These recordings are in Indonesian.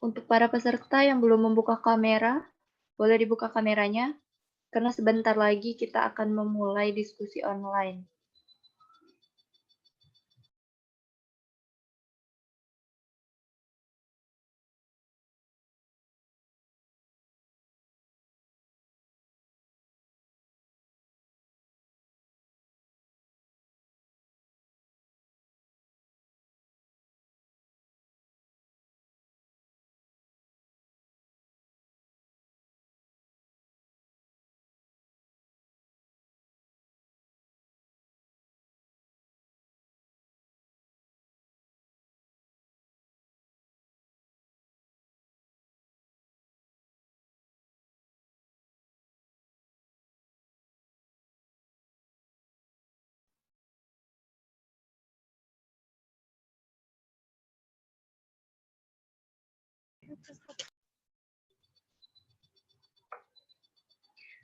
Untuk para peserta yang belum membuka kamera, boleh dibuka kameranya, karena sebentar lagi kita akan memulai diskusi online.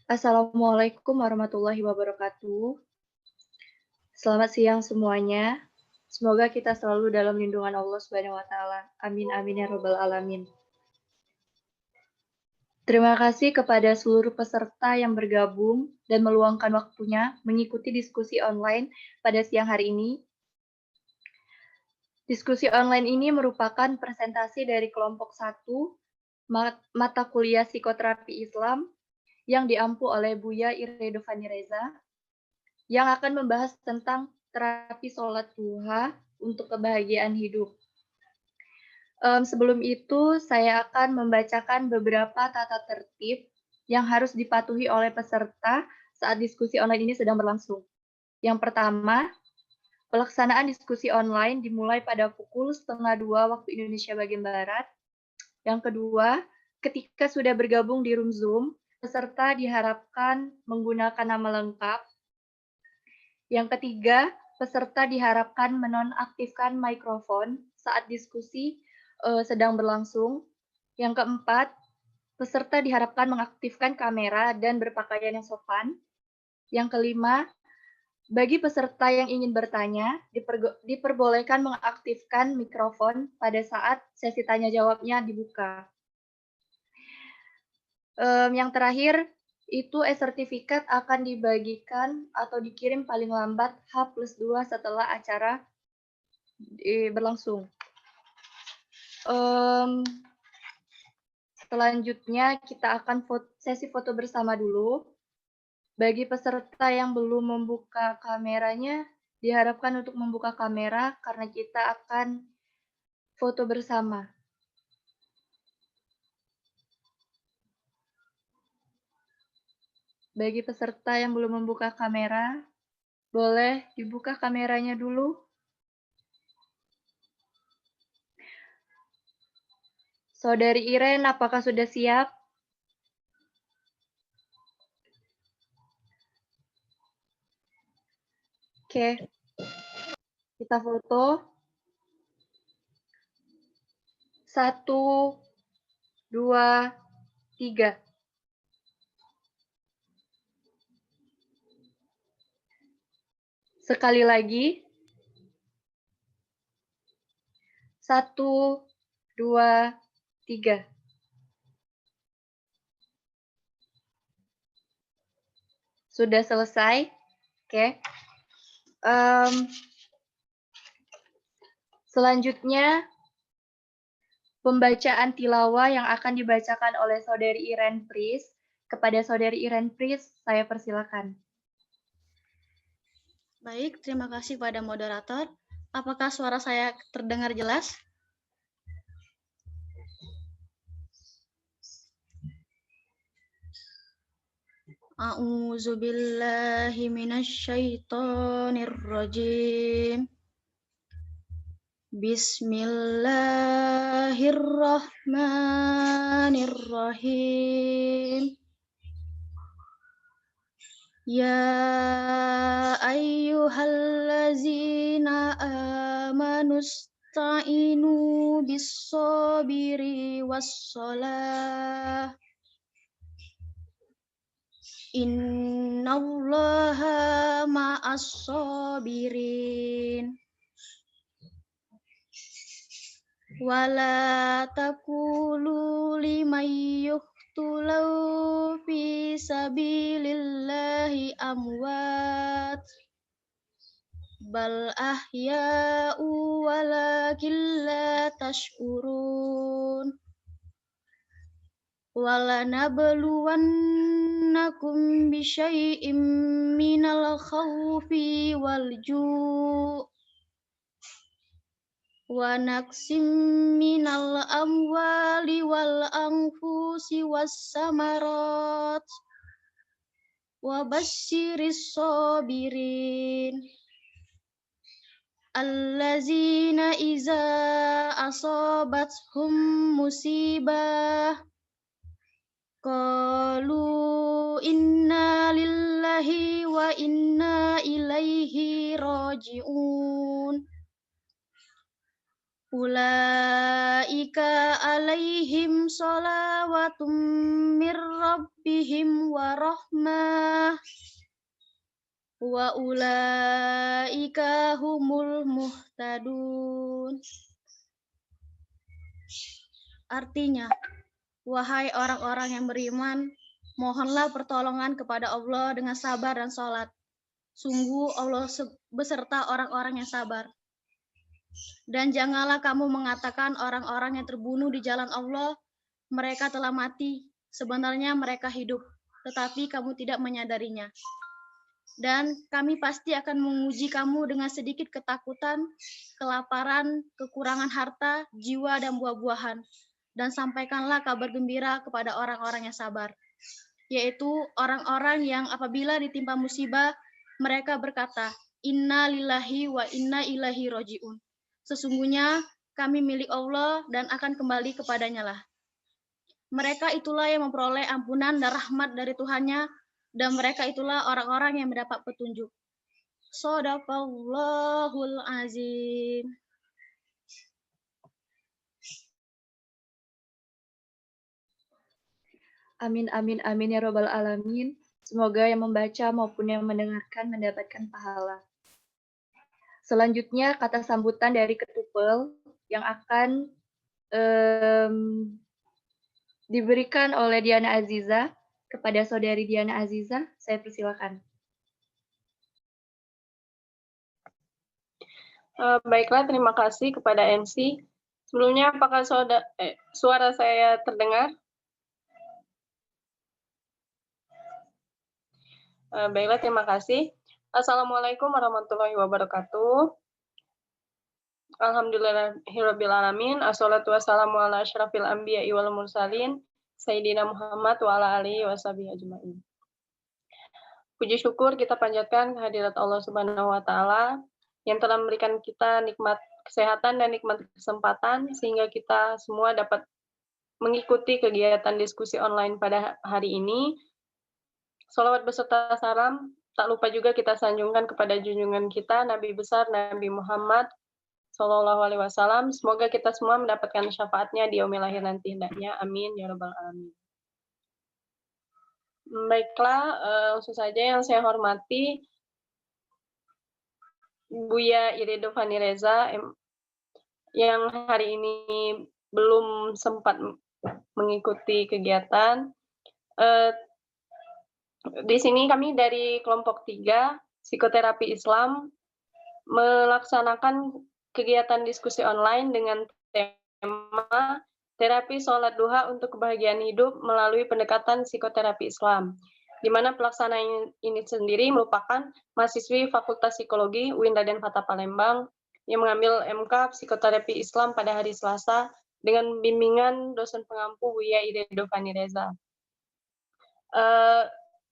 Assalamualaikum warahmatullahi wabarakatuh. Selamat siang semuanya. Semoga kita selalu dalam lindungan Allah Subhanahu wa taala. Amin amin ya rabbal alamin. Terima kasih kepada seluruh peserta yang bergabung dan meluangkan waktunya mengikuti diskusi online pada siang hari ini. Diskusi online ini merupakan presentasi dari kelompok 1 mata kuliah Psikoterapi Islam yang diampu oleh Buya Iredovani Reza yang akan membahas tentang terapi sholat duha untuk kebahagiaan hidup. Sebelum itu, saya akan membacakan beberapa tata tertib yang harus dipatuhi oleh peserta saat diskusi online ini sedang berlangsung. Yang pertama, pelaksanaan diskusi online dimulai pada pukul 1:30 waktu Indonesia bagian Barat. Yang kedua, ketika sudah bergabung di room Zoom, peserta diharapkan menggunakan nama lengkap. Yang ketiga, peserta diharapkan menonaktifkan mikrofon saat diskusi sedang berlangsung. Yang keempat, peserta diharapkan mengaktifkan kamera dan berpakaian yang sopan. Yang kelima, bagi peserta yang ingin bertanya, diperbolehkan mengaktifkan mikrofon pada saat sesi tanya jawabnya dibuka. Yang terakhir, itu e-sertifikat akan dibagikan atau dikirim paling lambat H+2 setelah acara berlangsung. Selanjutnya kita akan sesi foto bersama dulu. Bagi peserta yang belum membuka kameranya, diharapkan untuk membuka kamera karena kita akan foto bersama. Bagi peserta yang belum membuka kamera, boleh dibuka kameranya dulu. Saudari Iren, apakah sudah siap? Oke, kita foto. 1, 2, 3. Sekali lagi. 1, 2, 3. Sudah selesai? Oke. Selanjutnya, pembacaan tilawah yang akan dibacakan oleh Saudari Iren Pris. Kepada Saudari Iren Pris, saya persilakan. Baik, terima kasih pada moderator. Apakah suara saya terdengar jelas? A'udzu billahi minasyaitonir rajim. Bismillahirrahmanirrahim. Ya ayyuhallazina amanu ista'inu bis-sabiri was-shalah. Innallaha ma'as-sabirin. Wala taqulu liman yuqtalu fi sabilillahi amwat bal ahya'u walakin la tash'urun. Walanabluwannakum bisyai'im minal khawfi wal ju' wa naqsim minal amwali wal anfusi was samarat wa basyiris sabirin allazina iza asabathum musibah qalu inna lillahi wa inna ilaihi raji'un. Ulaika alaihim salawatum mir rabbihim wa rahmah wa ulaika humul muhtadun. Artinya, wahai orang-orang yang beriman, mohonlah pertolongan kepada Allah dengan sabar dan sholat. Sungguh Allah beserta orang-orang yang sabar. Dan janganlah kamu mengatakan orang-orang yang terbunuh di jalan Allah, mereka telah mati. Sebenarnya mereka hidup, tetapi kamu tidak menyadarinya. Dan kami pasti akan menguji kamu dengan sedikit ketakutan, kelaparan, kekurangan harta, jiwa, dan buah-buahan. Dan sampaikanlah kabar gembira kepada orang-orang yang sabar, yaitu orang-orang yang apabila ditimpa musibah, mereka berkata, Inna lillahi wa inna ilaihi roji'un. Sesungguhnya kami milik Allah dan akan kembali kepadanya lah. Mereka itulah yang memperoleh ampunan dan rahmat dari Tuhannya, dan mereka itulah orang-orang yang mendapat petunjuk. Shadaqallahul azim. Amin, amin, amin ya robbal alamin. Semoga yang membaca maupun yang mendengarkan mendapatkan pahala. Selanjutnya kata sambutan dari Ketupel yang akan diberikan oleh Diana Aziza kepada saudari Diana Aziza. Saya persilakan. Baiklah, terima kasih kepada MC. Sebelumnya, apakah suara saya terdengar? Baiklah, terima kasih. Assalamualaikum warahmatullahi wabarakatuh. Alhamdulillahirabbil alamin. Assalatu wassalamu ala asyrafil anbiya'i wal mursalin Sayyidina Muhammad wa ala alihi washabihi ajmain. Puji syukur kita panjatkan kehadirat Allah Subhanahu wa taala yang telah memberikan kita nikmat kesehatan dan nikmat kesempatan sehingga kita semua dapat mengikuti kegiatan diskusi online pada hari ini. Shalawat beserta salam tak lupa juga kita sanjungkan kepada junjungan kita Nabi besar Nabi Muhammad Shallallahu Alaihi Wasallam. Semoga kita semua mendapatkan syafaatnya di yaumil akhir nanti hendaknya. Amin ya rabbal alamin. Baiklah, langsung saja yang saya hormati Buya Irido Fani Reza yang hari ini belum sempat mengikuti kegiatan. Di sini kami dari kelompok 3 Psikoterapi Islam melaksanakan kegiatan diskusi online dengan tema terapi sholat duha untuk kebahagiaan hidup melalui pendekatan psikoterapi Islam, di mana pelaksanaan ini sendiri merupakan mahasiswi Fakultas Psikologi UIN Raden Fatah Palembang yang mengambil MK Psikoterapi Islam pada hari Selasa dengan bimbingan dosen pengampu Buya Irido Fani Reza.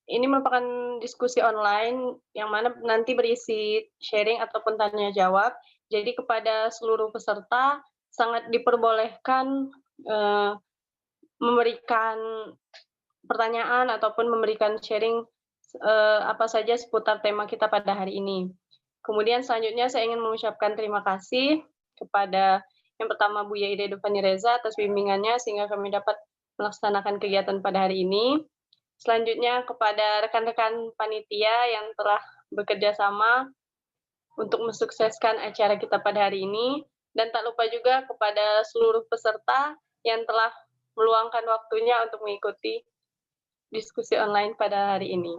Ini merupakan diskusi online yang mana nanti berisi sharing ataupun tanya jawab. Jadi kepada seluruh peserta sangat diperbolehkan memberikan pertanyaan ataupun memberikan sharing apa saja seputar tema kita pada hari ini. Kemudian selanjutnya saya ingin mengucapkan terima kasih kepada yang pertama Buya Irido Fani Reza atas bimbingannya sehingga kami dapat melaksanakan kegiatan pada hari ini. Selanjutnya kepada rekan-rekan panitia yang telah bekerja sama untuk mensukseskan acara kita pada hari ini. Dan tak lupa juga kepada seluruh peserta yang telah meluangkan waktunya untuk mengikuti diskusi online pada hari ini.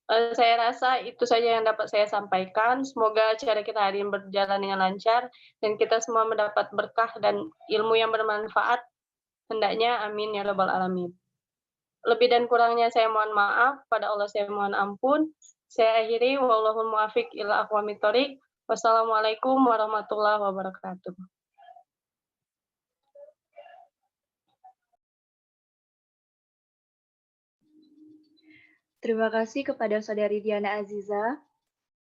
Saya rasa itu saja yang dapat saya sampaikan. Semoga acara kita hari ini berjalan dengan lancar dan kita semua mendapat berkah dan ilmu yang bermanfaat. Hendaknya amin ya rabbal alamin. Lebih dan kurangnya saya mohon maaf, pada Allah saya mohon ampun. Saya akhiri, wallahul muwaffiq ila aqwamit thoriq. Wassalamualaikum warahmatullahi wabarakatuh. Terima kasih kepada Saudari Diana Aziza.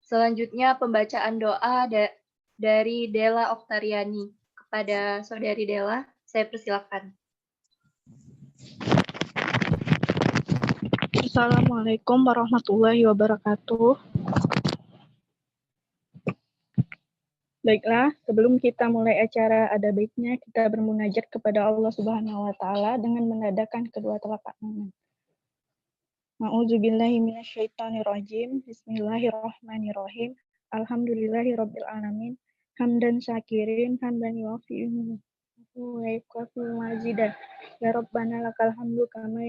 Selanjutnya pembacaan doa dari Della Oktariani. Kepada Saudari Della, saya persilakan. Assalamualaikum warahmatullahi wabarakatuh. Baiklah, sebelum kita mulai acara, ada baiknya kita bermunajat kepada Allah Subhanahu wa Ta'ala dengan menadakan kedua telapak tangan. A'udzubillahi minasyaitonirrajim. Bismillahirrahmanirrahim. Alhamdulillahirabbil alamin. Hamdan syakirin, hamdan yuwafi'u wa yukafi'u mazidah. Ya Rabbana lakal hamdu kama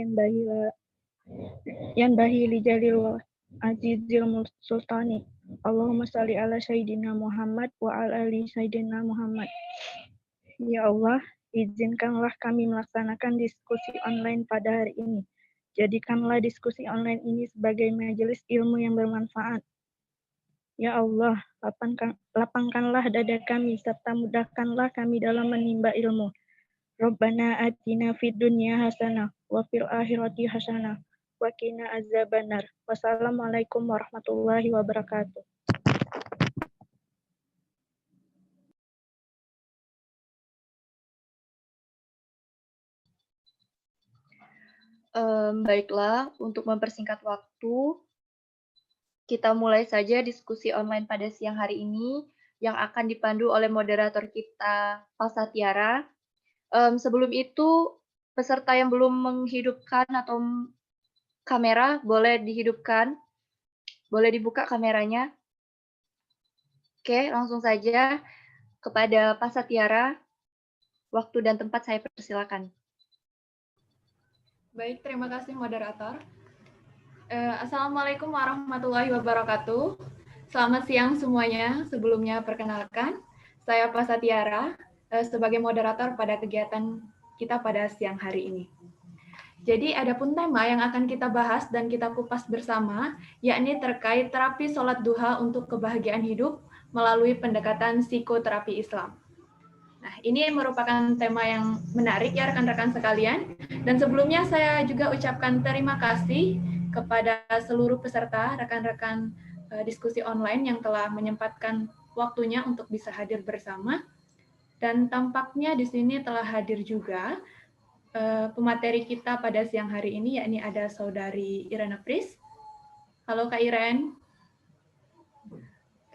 yanbahi li jalil azizil sultani. Allahumma salli ala Sayyidina Muhammad wa ala ali Sayyidina Muhammad. Ya Allah, izinkanlah kami melaksanakan diskusi online pada hari ini. Jadikanlah diskusi online ini sebagai majelis ilmu yang bermanfaat. Ya Allah, lapangkanlah dada kami serta mudahkanlah kami dalam menimba ilmu. Rabbana atina fid dunya hasanah wa fil akhirati hasanah wa qina azabannar. Wassalamualaikum warahmatullahi wabarakatuh. Baiklah, untuk mempersingkat waktu, kita mulai saja diskusi online pada siang hari ini yang akan dipandu oleh moderator kita, Falsa Tiara. Sebelum itu, peserta yang belum menghidupkan atau kamera boleh dihidupkan, boleh dibuka kameranya. Oke, langsung saja kepada Falsa Tiara. Waktu dan tempat saya persilakan. Baik, terima kasih moderator. Assalamualaikum warahmatullahi wabarakatuh. Selamat siang semuanya. Sebelumnya perkenalkan, saya Falsa Tiara sebagai moderator pada kegiatan kita pada siang hari ini. Jadi adapun tema yang akan kita bahas dan kita kupas bersama, yakni terkait terapi sholat duha untuk kebahagiaan hidup melalui pendekatan psikoterapi Islam. Nah, ini merupakan tema yang menarik ya rekan-rekan sekalian. Dan sebelumnya saya juga ucapkan terima kasih kepada seluruh peserta, rekan-rekan diskusi online yang telah menyempatkan waktunya untuk bisa hadir bersama. Dan tampaknya di sini telah hadir juga pemateri kita pada siang hari ini, yakni ada Saudari Irena Pris. Halo Kak Iren.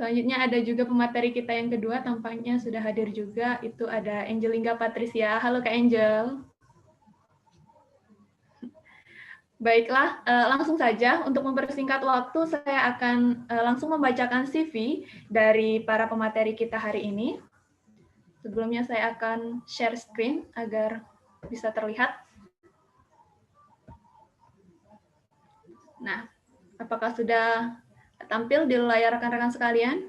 Selanjutnya ada juga pemateri kita yang kedua, tampaknya sudah hadir juga, itu ada Angelingga Patricia. Halo Kak Angel. Baiklah, langsung saja untuk mempersingkat waktu, saya akan langsung membacakan CV dari para pemateri kita hari ini. Sebelumnya saya akan share screen agar bisa terlihat. Nah, apakah sudah tampil di layar rekan-rekan sekalian?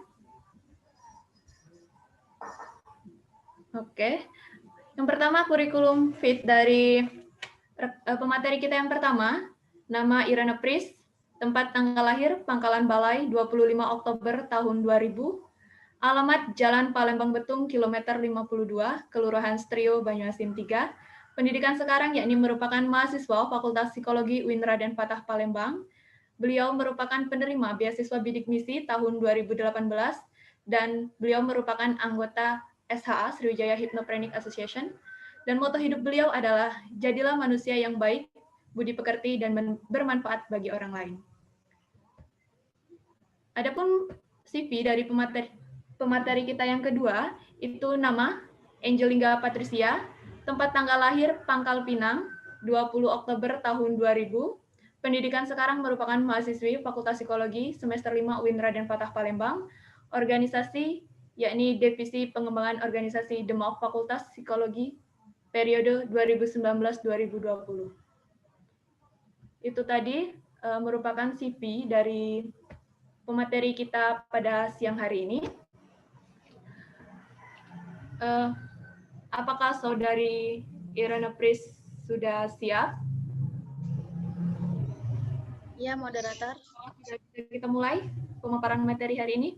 Oke. Yang pertama, kurikulum fit dari pemateri kita yang pertama, nama Irena Pris, tempat tanggal lahir Pangkalan Balai 25 Oktober tahun 2000, alamat Jalan Palembang Betung, kilometer 52, Kelurahan Strio, Banyuasin 3, pendidikan sekarang yakni merupakan mahasiswa Fakultas Psikologi UIN Raden Patah Palembang. Beliau merupakan penerima beasiswa bidik misi tahun 2018 dan beliau merupakan anggota SHA Sriwijaya Hypnopreneur Association. Dan moto hidup beliau adalah jadilah manusia yang baik, budi pekerti dan bermanfaat bagi orang lain. Adapun CV dari pemateri kita yang kedua itu nama Angelingga Patricia, tempat tanggal lahir Pangkal Pinang, 20 Oktober tahun 2000. Pendidikan sekarang merupakan mahasiswi Fakultas Psikologi semester 5 UIN Raden Patah Palembang. Organisasi yakni Divisi Pengembangan Organisasi DEMOK Fakultas Psikologi periode 2019-2020. Itu tadi merupakan CV dari pemateri kita pada siang hari ini. Apakah Saudari Irena Pris sudah siap? Ya, moderator. Sudah kita mulai pemaparan materi hari ini.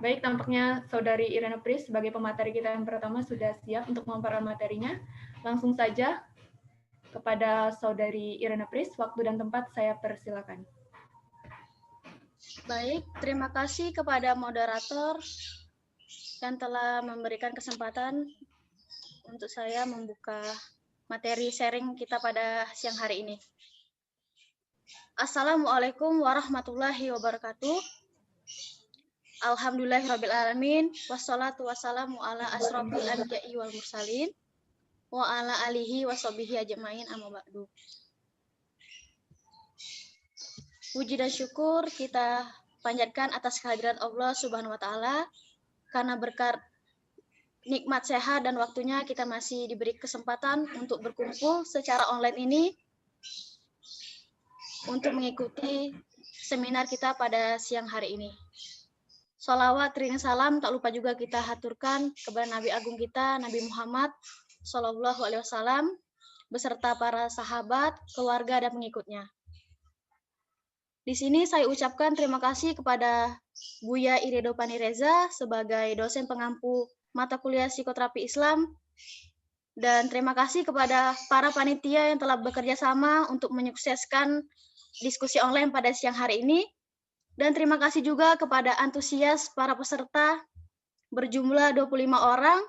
Baik, tampaknya Saudari Irena Pris sebagai pemateri kita yang pertama sudah siap untuk memaparkan materinya. Langsung saja kepada Saudari Irena Pris, waktu dan tempat saya persilakan. Baik, terima kasih kepada moderator yang telah memberikan kesempatan untuk saya membuka materi sharing kita pada siang hari ini. Assalamualaikum warahmatullahi wabarakatuh. Alhamdulillahirrabbilalamin. Wassalatu wassalamu ala asrofil anbiya'i wal mursalin. Wa ala alihi wa sahbihi ajma'in amma ba'du. Puji dan syukur kita panjatkan atas kehadiran Allah Subhanahu wa taala karena berkat nikmat sehat dan waktunya kita masih diberi kesempatan untuk berkumpul secara online ini untuk mengikuti seminar kita pada siang hari ini. Sholawat, ring salam tak lupa juga kita haturkan kepada Nabi Agung kita, Nabi Muhammad Shallallahu Alaihi Wasallam, beserta para sahabat, keluarga, dan pengikutnya. Di sini saya ucapkan terima kasih kepada Buya Irido Panireza sebagai dosen pengampu mata kuliah psikoterapi Islam, dan terima kasih kepada para panitia yang telah bekerja sama untuk menyukseskan diskusi online pada siang hari ini. Dan terima kasih juga kepada antusias para peserta berjumlah 25 orang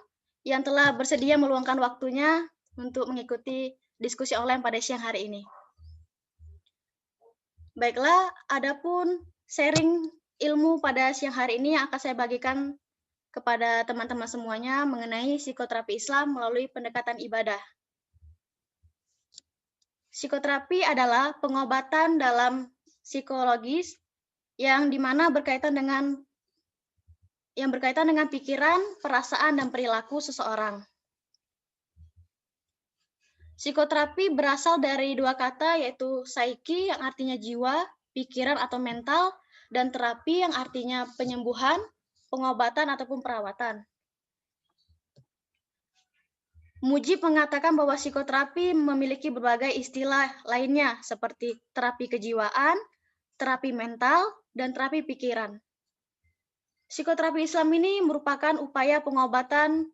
yang telah bersedia meluangkan waktunya untuk mengikuti diskusi online pada siang hari ini. Baiklah, adapun sharing ilmu pada siang hari ini yang akan saya bagikan kepada teman-teman semuanya mengenai psikoterapi Islam melalui pendekatan ibadah. Psikoterapi adalah pengobatan dalam psikologis yang dimana berkaitan dengan pikiran, perasaan, dan perilaku seseorang. Psikoterapi berasal dari dua kata, yaitu psyche yang artinya jiwa, pikiran atau mental, dan terapi yang artinya penyembuhan, pengobatan ataupun perawatan. Mujib mengatakan bahwa psikoterapi memiliki berbagai istilah lainnya seperti terapi kejiwaan, terapi mental, dan terapi pikiran. Psikoterapi Islam ini merupakan upaya pengobatan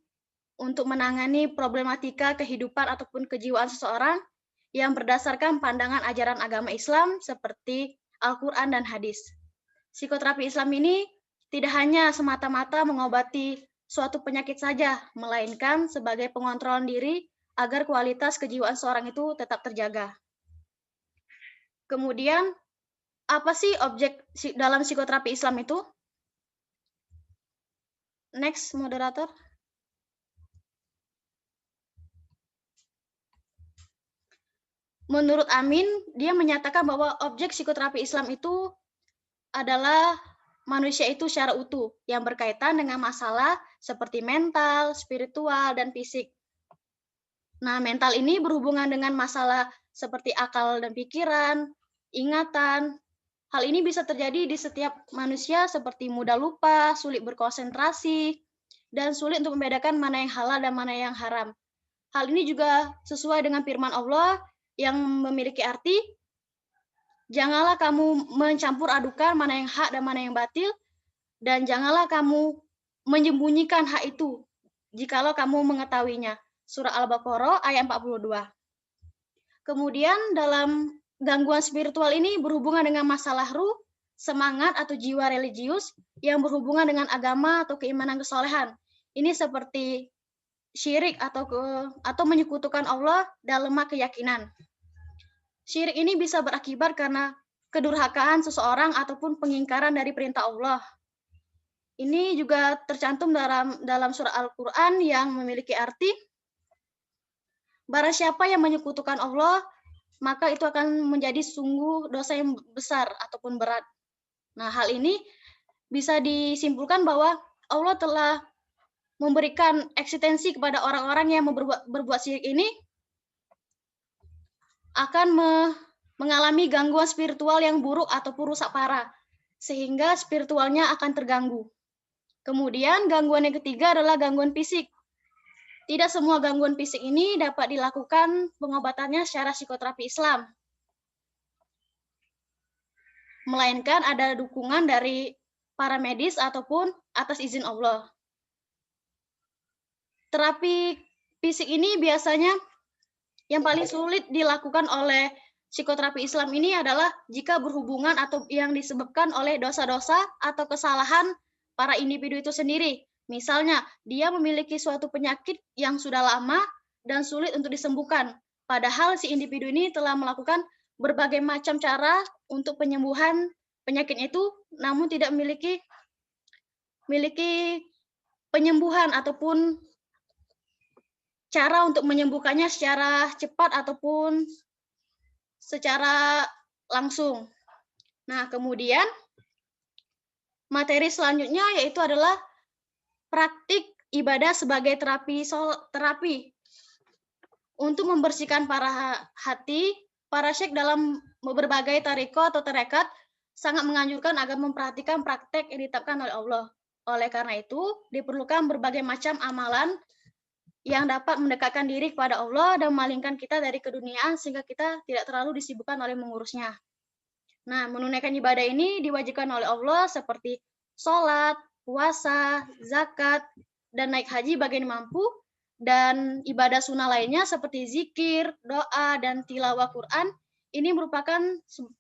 untuk menangani problematika kehidupan ataupun kejiwaan seseorang yang berdasarkan pandangan ajaran agama Islam seperti Al-Quran dan hadis. Psikoterapi Islam ini tidak hanya semata-mata mengobati suatu penyakit saja, melainkan sebagai pengontrolan diri agar kualitas kejiwaan seorang itu tetap terjaga. Kemudian, apa sih objek dalam psikoterapi Islam itu? Next, moderator. Menurut Amin, dia menyatakan bahwa objek psikoterapi Islam itu adalah manusia itu secara utuh yang berkaitan dengan masalah seperti mental, spiritual, dan fisik. Nah, mental ini berhubungan dengan masalah seperti akal dan pikiran, ingatan. Hal ini bisa terjadi di setiap manusia seperti mudah lupa, sulit berkonsentrasi, dan sulit untuk membedakan mana yang halal dan mana yang haram. Hal ini juga sesuai dengan firman Allah yang memiliki arti, janganlah kamu mencampur adukan mana yang hak dan mana yang batil, dan janganlah kamu menyembunyikan hak itu jikalau kamu mengetahuinya. Surah Al-Baqarah ayat 42. Kemudian dalam gangguan spiritual ini berhubungan dengan masalah ruh, semangat atau jiwa religius yang berhubungan dengan agama atau keimanan kesolehan. Ini seperti syirik atau menyekutukan Allah dan lemah keyakinan. Syirik ini bisa berakibat karena kedurhakaan seseorang ataupun pengingkaran dari perintah Allah. Ini juga tercantum dalam surah Al-Quran yang memiliki arti, barang siapa yang menyekutukan Allah, maka itu akan menjadi sungguh dosa yang besar ataupun berat. Nah, hal ini bisa disimpulkan bahwa Allah telah memberikan eksistensi kepada orang-orang yang berbuat syirik ini akan mengalami gangguan spiritual yang buruk ataupun rusak parah, sehingga spiritualnya akan terganggu. Kemudian gangguan yang ketiga adalah gangguan fisik. Tidak semua gangguan fisik ini dapat dilakukan pengobatannya secara psikoterapi Islam, melainkan ada dukungan dari para medis ataupun atas izin Allah. Terapi fisik ini biasanya yang paling sulit dilakukan oleh psikoterapi Islam ini adalah jika berhubungan atau yang disebabkan oleh dosa-dosa atau kesalahan para individu itu sendiri. Misalnya, dia memiliki suatu penyakit yang sudah lama dan sulit untuk disembuhkan. Padahal si individu ini telah melakukan berbagai macam cara untuk penyembuhan penyakit itu, namun tidak memiliki penyembuhan ataupun cara untuk menyembuhkannya secara cepat ataupun secara langsung. Nah, kemudian materi selanjutnya yaitu adalah praktik ibadah sebagai terapi. Untuk membersihkan para hati, para syekh dalam berbagai tariko atau tarekat sangat menganjurkan agar memperhatikan praktek yang ditetapkan oleh Allah. Oleh karena itu, diperlukan berbagai macam amalan yang dapat mendekatkan diri kepada Allah dan memalingkan kita dari keduniaan sehingga kita tidak terlalu disibukkan oleh mengurusnya. Nah, menunaikan ibadah ini diwajibkan oleh Allah seperti sholat, puasa, zakat, dan naik haji bagi yang mampu, dan ibadah sunnah lainnya seperti zikir, doa, dan tilawah Quran. Ini merupakan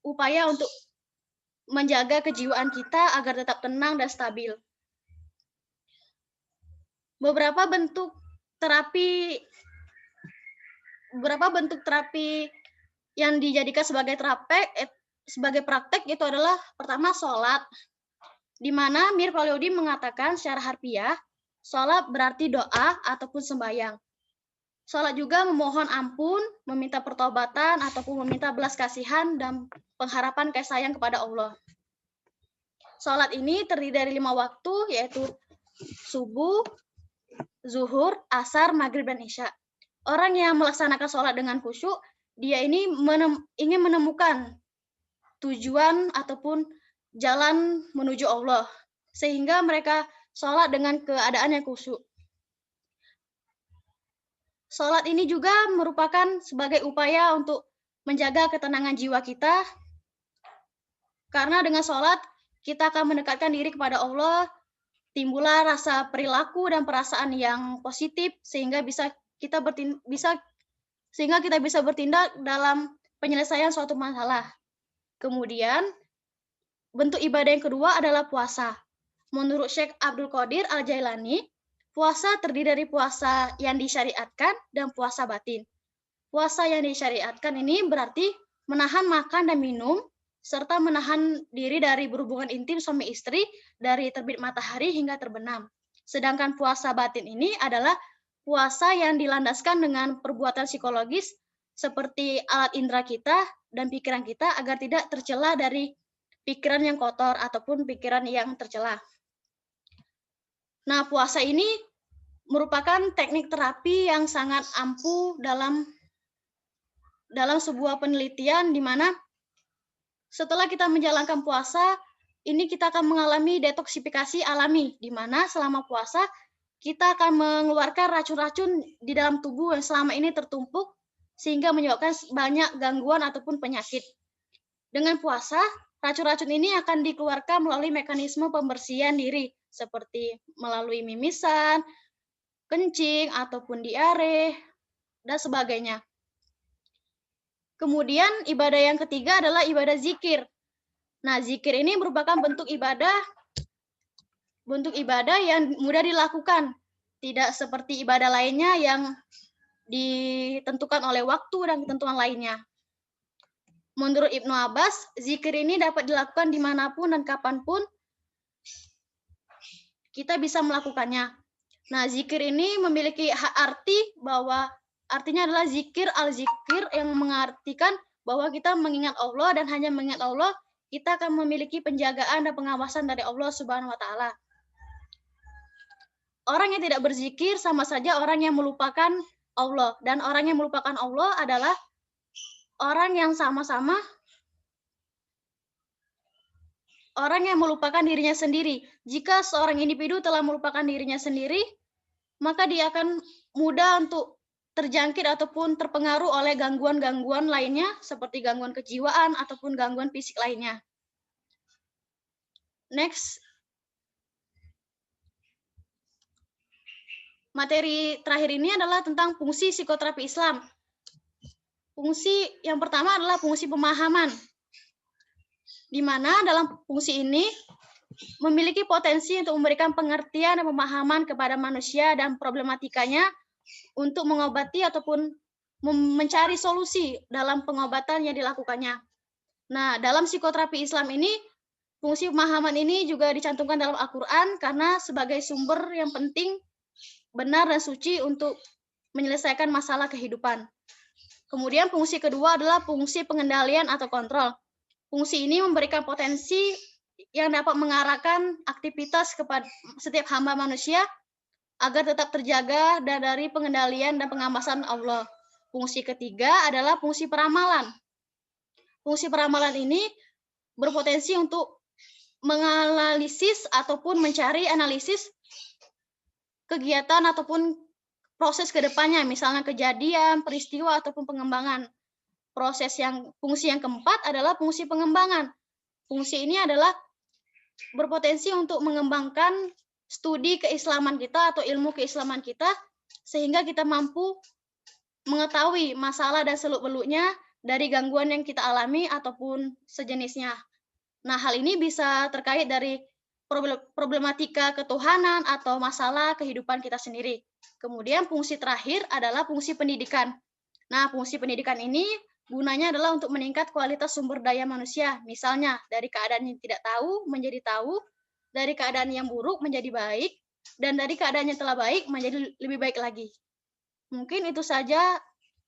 upaya untuk menjaga kejiwaan kita agar tetap tenang dan stabil. Beberapa bentuk terapi yang dijadikan sebagai praktek itu adalah pertama sholat, di mana Mir Wahyudi mengatakan secara harfiah sholat berarti doa ataupun sembahyang. Sholat juga memohon ampun, meminta pertobatan ataupun meminta belas kasihan dan pengharapan kasih sayang kepada Allah. Sholat ini terdiri dari 5 waktu, yaitu subuh, zuhur, asar, maghrib, dan isya. Orang yang melaksanakan sholat dengan khusyuk, dia ini ingin menemukan tujuan ataupun jalan menuju Allah, sehingga mereka sholat dengan keadaan yang khusyuk. Sholat ini juga merupakan sebagai upaya untuk menjaga ketenangan jiwa kita, karena dengan sholat kita akan mendekatkan diri kepada Allah, timbullah rasa perilaku dan perasaan yang positif sehingga kita bisa bertindak dalam penyelesaian suatu masalah. Kemudian bentuk ibadah yang kedua adalah puasa. Menurut Syekh Abdul Qadir Al-Jailani, puasa terdiri dari puasa yang disyariatkan dan puasa batin. Puasa yang disyariatkan ini berarti menahan makan dan minum serta menahan diri dari berhubungan intim suami istri dari terbit matahari hingga terbenam. Sedangkan puasa batin ini adalah puasa yang dilandaskan dengan perbuatan psikologis seperti alat indera kita dan pikiran kita agar tidak tercela dari pikiran yang kotor ataupun pikiran yang tercela. Nah, puasa ini merupakan teknik terapi yang sangat ampuh dalam sebuah penelitian di mana setelah kita menjalankan puasa, ini kita akan mengalami detoksifikasi alami, di mana selama puasa kita akan mengeluarkan racun-racun di dalam tubuh yang selama ini tertumpuk, sehingga menyebabkan banyak gangguan ataupun penyakit. Dengan puasa, racun-racun ini akan dikeluarkan melalui mekanisme pembersihan diri, seperti melalui mimisan, kencing, ataupun diare, dan sebagainya. Kemudian ibadah yang ketiga adalah ibadah zikir. Nah, zikir ini merupakan bentuk ibadah yang mudah dilakukan. Tidak seperti ibadah lainnya yang ditentukan oleh waktu dan ketentuan lainnya. Menurut Ibnu Abbas, zikir ini dapat dilakukan dimanapun dan kapanpun kita bisa melakukannya. Nah, zikir ini memiliki arti bahwa artinya adalah zikir al-zikir yang mengartikan bahwa kita mengingat Allah dan hanya mengingat Allah kita akan memiliki penjagaan dan pengawasan dari Allah Subhanahu wa taala. Orang yang tidak berzikir sama saja orang yang melupakan Allah, dan orang yang melupakan Allah adalah orang yang sama-sama orang yang melupakan dirinya sendiri. Jika seorang individu telah melupakan dirinya sendiri, maka dia akan mudah untuk terjangkit ataupun terpengaruh oleh gangguan-gangguan lainnya seperti gangguan kejiwaan ataupun gangguan fisik lainnya. Next. Materi terakhir ini adalah tentang fungsi psikoterapi Islam. Fungsi yang pertama adalah fungsi pemahaman, di mana dalam fungsi ini memiliki potensi untuk memberikan pengertian dan pemahaman kepada manusia dan problematikanya untuk mengobati ataupun mencari solusi dalam pengobatan yang dilakukannya. Nah, dalam psikoterapi Islam ini, fungsi pemahaman ini juga dicantumkan dalam Al-Quran karena sebagai sumber yang penting, benar dan suci untuk menyelesaikan masalah kehidupan. Kemudian fungsi kedua adalah fungsi pengendalian atau kontrol. Fungsi ini memberikan potensi yang dapat mengarahkan aktivitas kepada setiap hamba manusia agar tetap terjaga dari pengendalian dan pengawasan Allah. Fungsi ketiga adalah fungsi peramalan. Fungsi peramalan ini berpotensi untuk menganalisis ataupun mencari analisis kegiatan ataupun proses ke depannya, misalnya kejadian, peristiwa, ataupun pengembangan. Fungsi yang keempat adalah fungsi pengembangan. Fungsi ini adalah berpotensi untuk mengembangkan studi keislaman kita atau ilmu keislaman kita, sehingga kita mampu mengetahui masalah dan seluk-beluknya dari gangguan yang kita alami ataupun sejenisnya. Nah, hal ini bisa terkait dari problematika ketuhanan atau masalah kehidupan kita sendiri. Kemudian fungsi terakhir adalah fungsi pendidikan. Nah, fungsi pendidikan ini gunanya adalah untuk meningkat kualitas sumber daya manusia. Misalnya, dari keadaan yang tidak tahu menjadi tahu, dari keadaan yang buruk menjadi baik, dan dari keadaan yang telah baik menjadi lebih baik lagi. Mungkin itu saja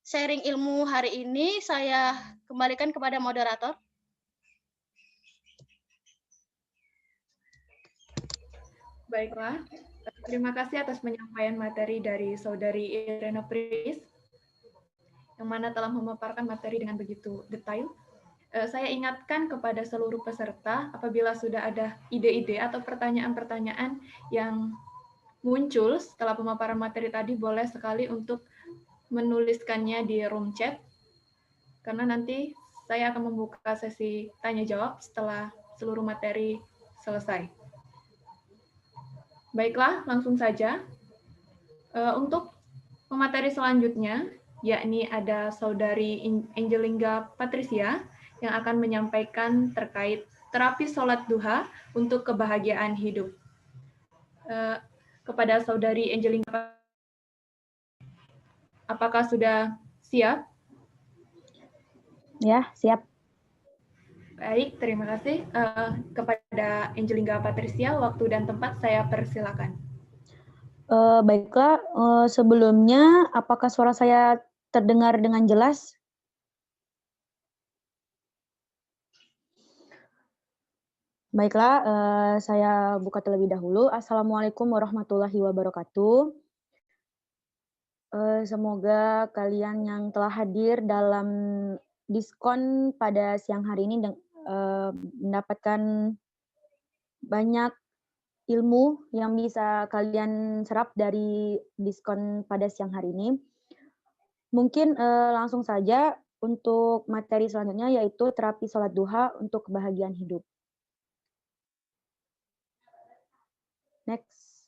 sharing ilmu hari ini. Saya kembalikan kepada moderator. Baiklah, terima kasih atas penyampaian materi dari Saudari Irena Pris, yang mana telah memaparkan materi dengan begitu detail. Saya ingatkan kepada seluruh peserta, apabila sudah ada ide-ide atau pertanyaan-pertanyaan yang muncul setelah pemaparan materi tadi, boleh sekali untuk menuliskannya di room chat, karena nanti saya akan membuka sesi tanya-jawab setelah seluruh materi selesai. Baiklah, langsung saja. Untuk pemateri selanjutnya, yakni ada Saudari Angelingga Patricia, yang akan menyampaikan terkait terapi sholat duha untuk kebahagiaan hidup. Kepada Saudari Angelingga, apakah sudah siap? Ya, siap. Baik, terima kasih. Kepada Angelingga Patricia, waktu dan tempat saya persilakan. Baiklah, sebelumnya apakah suara saya terdengar dengan jelas? Baiklah, saya buka terlebih dahulu. Assalamualaikum warahmatullahi wabarakatuh. Semoga kalian yang telah hadir dalam diskon pada siang hari ini mendapatkan banyak ilmu yang bisa kalian serap dari diskon pada siang hari ini. Mungkin langsung saja untuk materi selanjutnya, yaitu terapi sholat duha untuk kebahagiaan hidup. Next.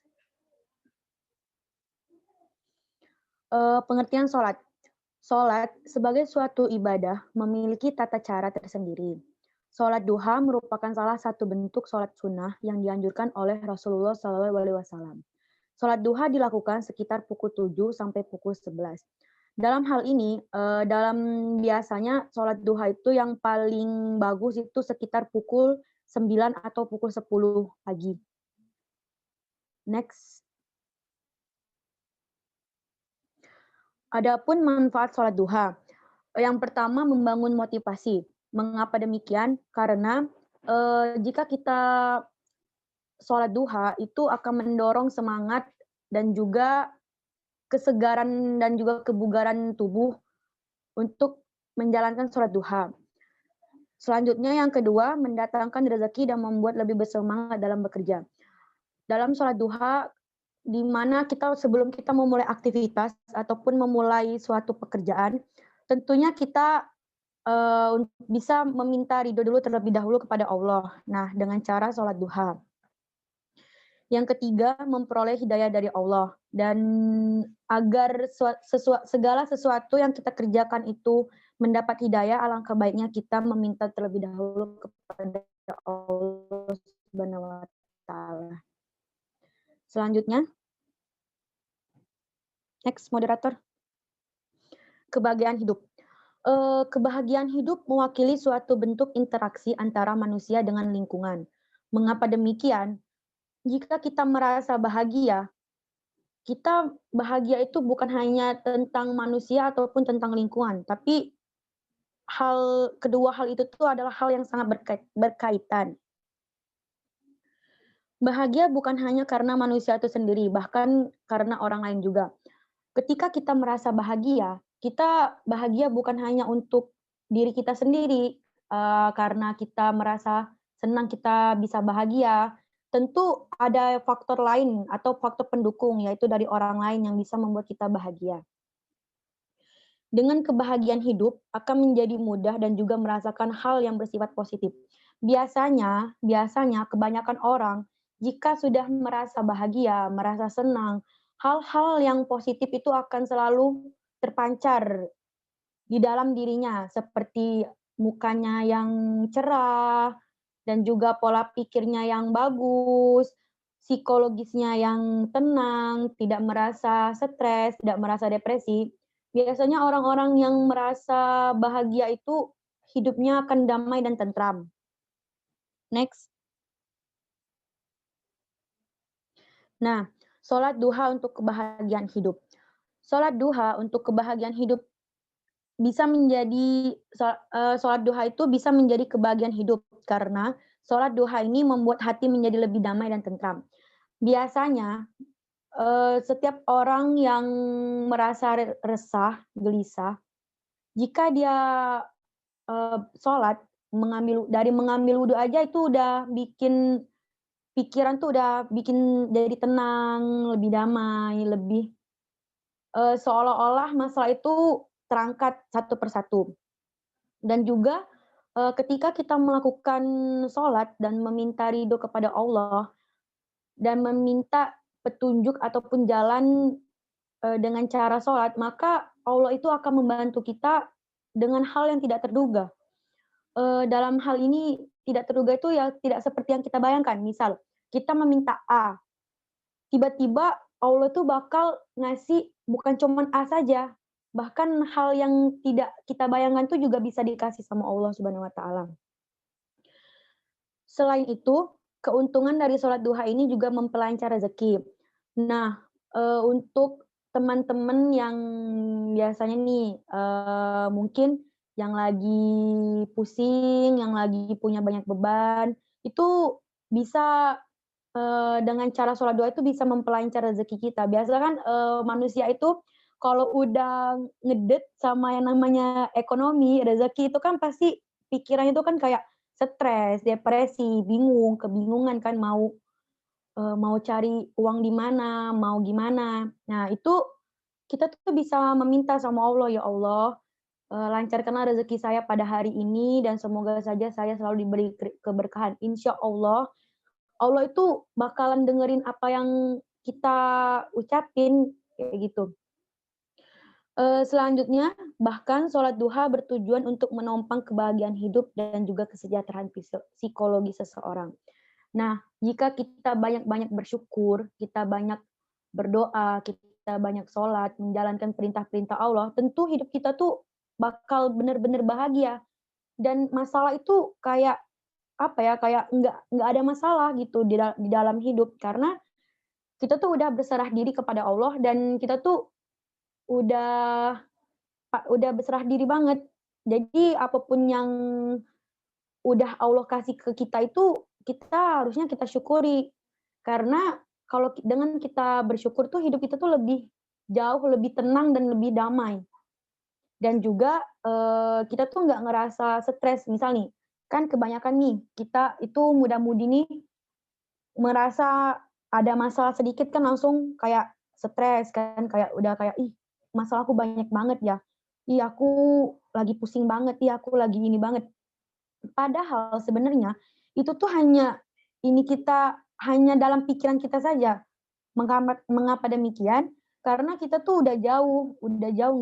Pengertian sholat. Sholat sebagai suatu ibadah memiliki tata cara tersendiri. Sholat duha merupakan salah satu bentuk sholat sunnah yang dianjurkan oleh Rasulullah SAW. Sholat duha dilakukan sekitar pukul 7 sampai pukul 11. Dalam hal ini, biasanya sholat duha itu yang paling bagus itu sekitar pukul 9 atau pukul 10 pagi. Next. Adapun manfaat sholat duha. Yang pertama, membangun motivasi. Mengapa demikian? Karena jika kita sholat duha itu akan mendorong semangat dan juga kesegaran dan juga kebugaran tubuh untuk menjalankan sholat duha. Selanjutnya yang kedua, mendatangkan rezeki dan membuat lebih bersemangat dalam bekerja. Dalam sholat duha, di mana kita sebelum kita memulai aktivitas ataupun memulai suatu pekerjaan, tentunya kita bisa meminta ridho dulu terlebih dahulu kepada Allah. Nah, dengan cara sholat duha. Yang ketiga, memperoleh hidayah dari Allah. Dan agar segala sesuatu yang kita kerjakan itu mendapat hidayah, alangkah baiknya kita meminta terlebih dahulu kepada Allah Subhanahu wa Ta'ala. Selanjutnya, next moderator. Kebahagiaan hidup. Kebahagiaan hidup mewakili suatu bentuk interaksi antara manusia dengan lingkungan. Mengapa demikian? Jika kita merasa bahagia, kita bahagia itu bukan hanya tentang manusia ataupun tentang lingkungan, tapi kedua hal itu tuh adalah hal yang sangat berkaitan. Bahagia bukan hanya karena manusia itu sendiri, bahkan karena orang lain juga. Ketika kita merasa bahagia, kita bahagia bukan hanya untuk diri kita sendiri, karena kita merasa senang kita bisa bahagia. Tentu ada faktor lain atau faktor pendukung, yaitu dari orang lain yang bisa membuat kita bahagia. Dengan kebahagiaan hidup akan menjadi mudah dan juga merasakan hal yang bersifat positif. Biasanya kebanyakan orang jika sudah merasa bahagia, merasa senang, hal-hal yang positif itu akan selalu terpancar di dalam dirinya, seperti mukanya yang cerah, dan juga pola pikirnya yang bagus, psikologisnya yang tenang, tidak merasa stres, tidak merasa depresi. Biasanya orang-orang yang merasa bahagia itu hidupnya akan damai dan tentram. Next. Nah, sholat duha untuk kebahagiaan hidup. Sholat duha untuk kebahagiaan hidup bisa menjadi sholat duha itu bisa menjadi kebahagiaan hidup karena sholat duha ini membuat hati menjadi lebih damai dan tentram. Biasanya setiap orang yang merasa resah, gelisah, jika dia sholat, mengambil wudhu aja itu udah bikin pikiran tuh udah bikin jadi tenang, lebih damai, lebih seolah-olah masalah itu terangkat satu persatu. Dan juga ketika kita melakukan sholat dan meminta ridho kepada Allah dan meminta petunjuk ataupun jalan dengan cara sholat, maka Allah itu akan membantu kita dengan hal yang tidak terduga. Dalam hal ini tidak terduga itu ya tidak seperti yang kita bayangkan. Misal kita meminta A, tiba-tiba Allah tuh bakal ngasih bukan cuman A saja, bahkan hal yang tidak kita bayangkan tuh juga bisa dikasih sama Allah Subhanahu wa Ta'ala. Selain itu, keuntungan dari sholat duha ini juga memperlancar rezeki. Nah, untuk teman-teman yang biasanya nih mungkin yang lagi pusing, yang lagi punya banyak beban, itu bisa dengan cara sholat duha itu bisa memperlancar rezeki kita. Biasa kan manusia itu kalau udah ngedet sama yang namanya ekonomi, rezeki itu kan pasti pikirannya itu kan kayak stres, depresi, bingung, kebingungan kan mau cari uang di mana, mau gimana. Nah, itu kita tuh bisa meminta sama Allah, "Ya Allah, lancarkanlah rezeki saya pada hari ini dan semoga saja saya selalu diberi keberkahan." Insya Allah itu bakalan dengerin apa yang kita ucapin, kayak gitu. Selanjutnya, bahkan sholat duha bertujuan untuk menopang kebahagiaan hidup dan juga kesejahteraan psikologi seseorang. Nah, jika kita banyak-banyak bersyukur, kita banyak berdoa, kita banyak sholat, menjalankan perintah-perintah Allah, tentu hidup kita tuh bakal benar-benar bahagia. Dan masalah itu kayak apa ya, kayak nggak ada masalah gitu di dalam hidup, karena kita tuh udah berserah diri kepada Allah dan kita tuh udah berserah diri banget. Jadi apapun yang udah Allah kasih ke kita itu, kita harusnya kita syukuri. Karena kalau dengan kita bersyukur tuh hidup kita tuh lebih jauh lebih tenang dan lebih damai. Dan juga, kita tuh nggak ngerasa stres. Misal nih, kan kebanyakan nih, kita itu muda-mudi nih, merasa ada masalah sedikit kan langsung kayak stres kan, kayak udah kayak, "Ih, masalahku banyak banget ya. Ih, aku lagi pusing banget. Ih, aku lagi ini banget." Padahal sebenarnya itu tuh hanya dalam pikiran kita saja. Mengapa demikian? Karena kita tuh udah jauh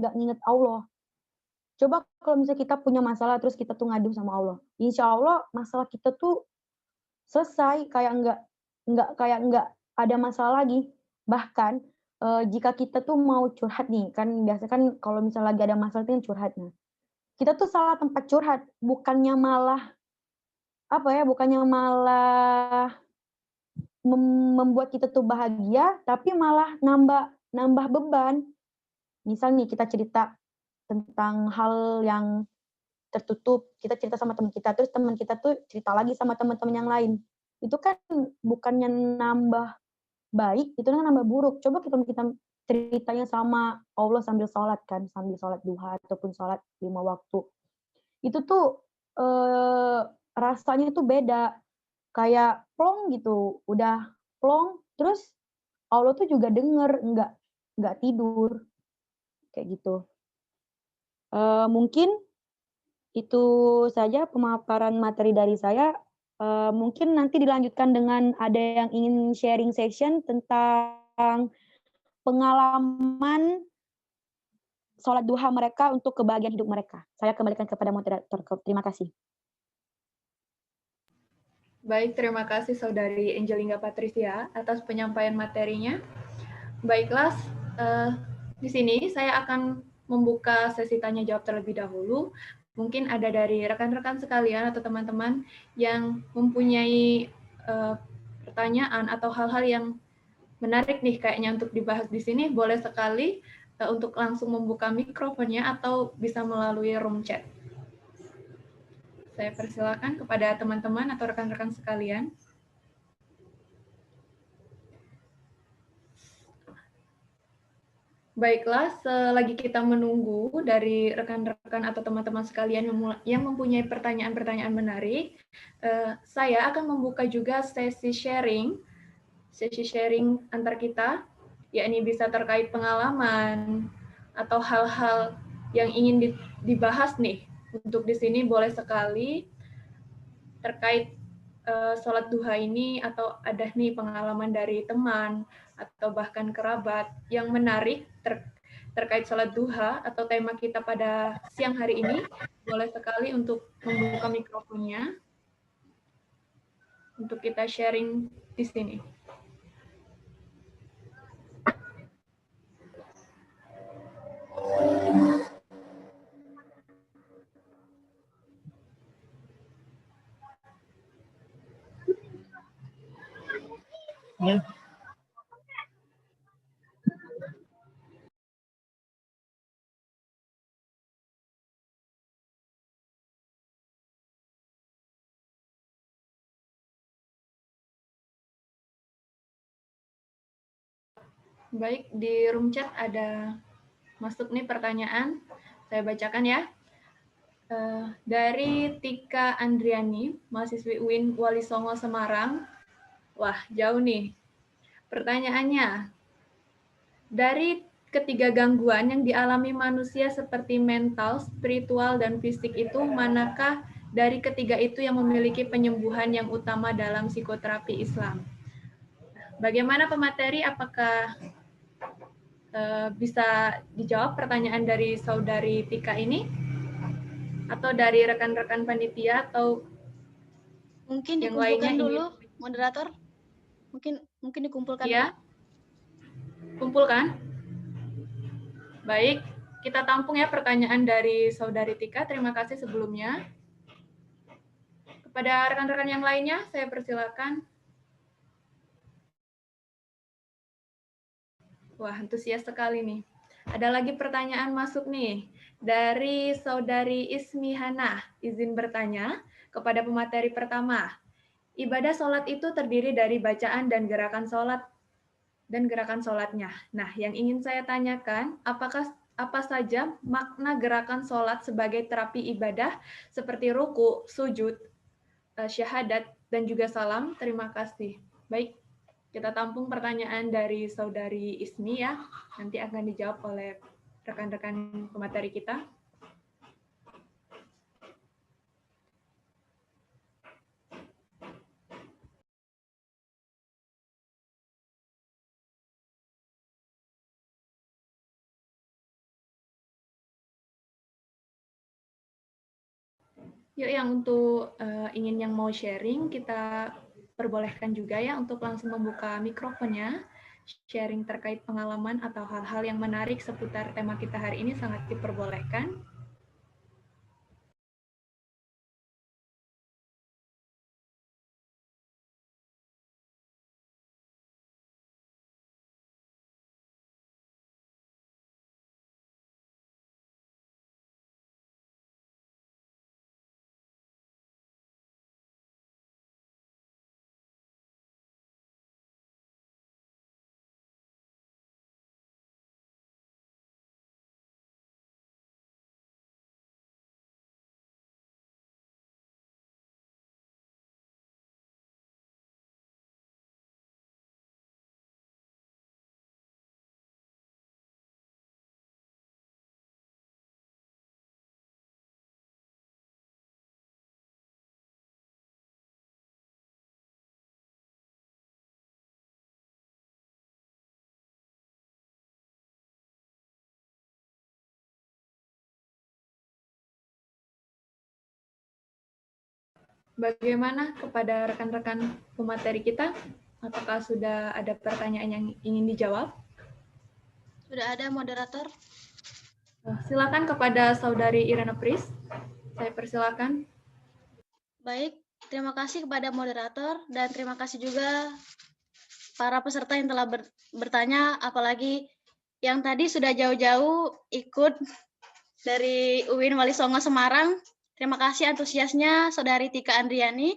nggak nginget Allah. Coba kalau misalnya kita punya masalah terus kita tuh ngadu sama Allah, insya Allah masalah kita tuh selesai, kayak nggak ada masalah lagi. Bahkan, jika kita tuh mau curhat nih, kan biasa kan kalau misalnya lagi ada masalah tuh kan curhat. Nah, kita tuh salah tempat curhat, bukannya malah membuat kita tuh bahagia, tapi malah nambah nambah beban. Misal nih kita cerita tentang hal yang tertutup, kita cerita sama teman kita, terus teman kita tuh cerita lagi sama teman-teman yang lain. Itu kan bukannya nambah baik, itu kan nambah buruk. Coba kita ceritanya sama Allah sambil sholat kan, sambil sholat duha ataupun sholat 5 waktu. Itu tuh, rasanya tuh beda, kayak plong gitu, udah plong, terus Allah tuh juga denger, nggak tidur, kayak gitu. Mungkin itu saja pemaparan materi dari saya, mungkin nanti dilanjutkan dengan ada yang ingin sharing session tentang pengalaman sholat duha mereka untuk kebahagiaan hidup mereka. Saya kembalikan kepada moderator. Terima kasih. Baik, terima kasih Saudari Angelina Patricia atas penyampaian materinya. Baiklah, di sini saya akan membuka sesi tanya jawab terlebih dahulu. Mungkin ada dari rekan-rekan sekalian atau teman-teman yang mempunyai pertanyaan atau hal-hal yang menarik nih kayaknya untuk dibahas di sini, boleh sekali untuk langsung membuka mikrofonnya atau bisa melalui room chat. Saya persilakan kepada teman-teman atau rekan-rekan sekalian. Baiklah, selagi kita menunggu dari rekan-rekan atau teman-teman sekalian yang mempunyai pertanyaan-pertanyaan menarik, saya akan membuka juga sesi sharing antar kita, yakni bisa terkait pengalaman atau hal-hal yang ingin dibahas nih. Untuk di sini boleh sekali terkait sholat duha ini, atau ada nih pengalaman dari teman atau bahkan kerabat yang menarik terkait sholat duha atau tema kita pada siang hari ini, boleh sekali untuk membuka mikrofonnya untuk kita sharing di sini. Baik, di room chat ada masuk nih pertanyaan, saya bacakan ya. Dari Tika Andriani, mahasiswi UIN Wali Songo Semarang. Wah, jauh nih. Pertanyaannya, dari ketiga gangguan yang dialami manusia seperti mental, spiritual, dan fisik itu, manakah dari ketiga itu yang memiliki penyembuhan yang utama dalam psikoterapi Islam? Bagaimana pemateri? Apakah bisa dijawab pertanyaan dari Saudari Tika ini? Atau dari rekan-rekan panitia atau Mungkin yang dikumpulkan lainnya dulu, ingin... moderator. Mungkin dikumpulkan Ya, dulu. kumpulkan. Baik, kita tampung ya pertanyaan dari Saudari Tika. Terima kasih sebelumnya. Kepada rekan-rekan yang lainnya, saya persilakan. Wah, antusias sekali nih. Ada lagi pertanyaan masuk nih. Dari Saudari Ismi Hana, izin bertanya. kepada pemateri pertama. Ibadah sholat itu terdiri dari bacaan dan gerakan sholatnya. Nah, yang ingin saya tanyakan, apa saja makna gerakan sholat sebagai terapi ibadah seperti ruku, sujud, syahadat, dan juga salam? Terima kasih. Baik, kita tampung pertanyaan dari Saudari Ismi ya. Nanti akan dijawab oleh rekan-rekan pemateri kita. Yuk yang untuk ingin yang mau sharing, kita perbolehkan juga ya untuk langsung membuka mikrofonnya. Sharing terkait pengalaman atau hal-hal yang menarik seputar tema kita hari ini sangat diperbolehkan. Bagaimana kepada rekan-rekan pemateri kita? Apakah sudah ada pertanyaan yang ingin dijawab? Sudah ada moderator. Silakan kepada Saudari Irena Pris. Saya persilakan. Baik, terima kasih kepada moderator dan terima kasih juga para peserta yang telah bertanya, apalagi yang tadi sudah jauh-jauh ikut dari UIN Wali Songo Semarang. Terima kasih antusiasnya Saudari Tika Andriani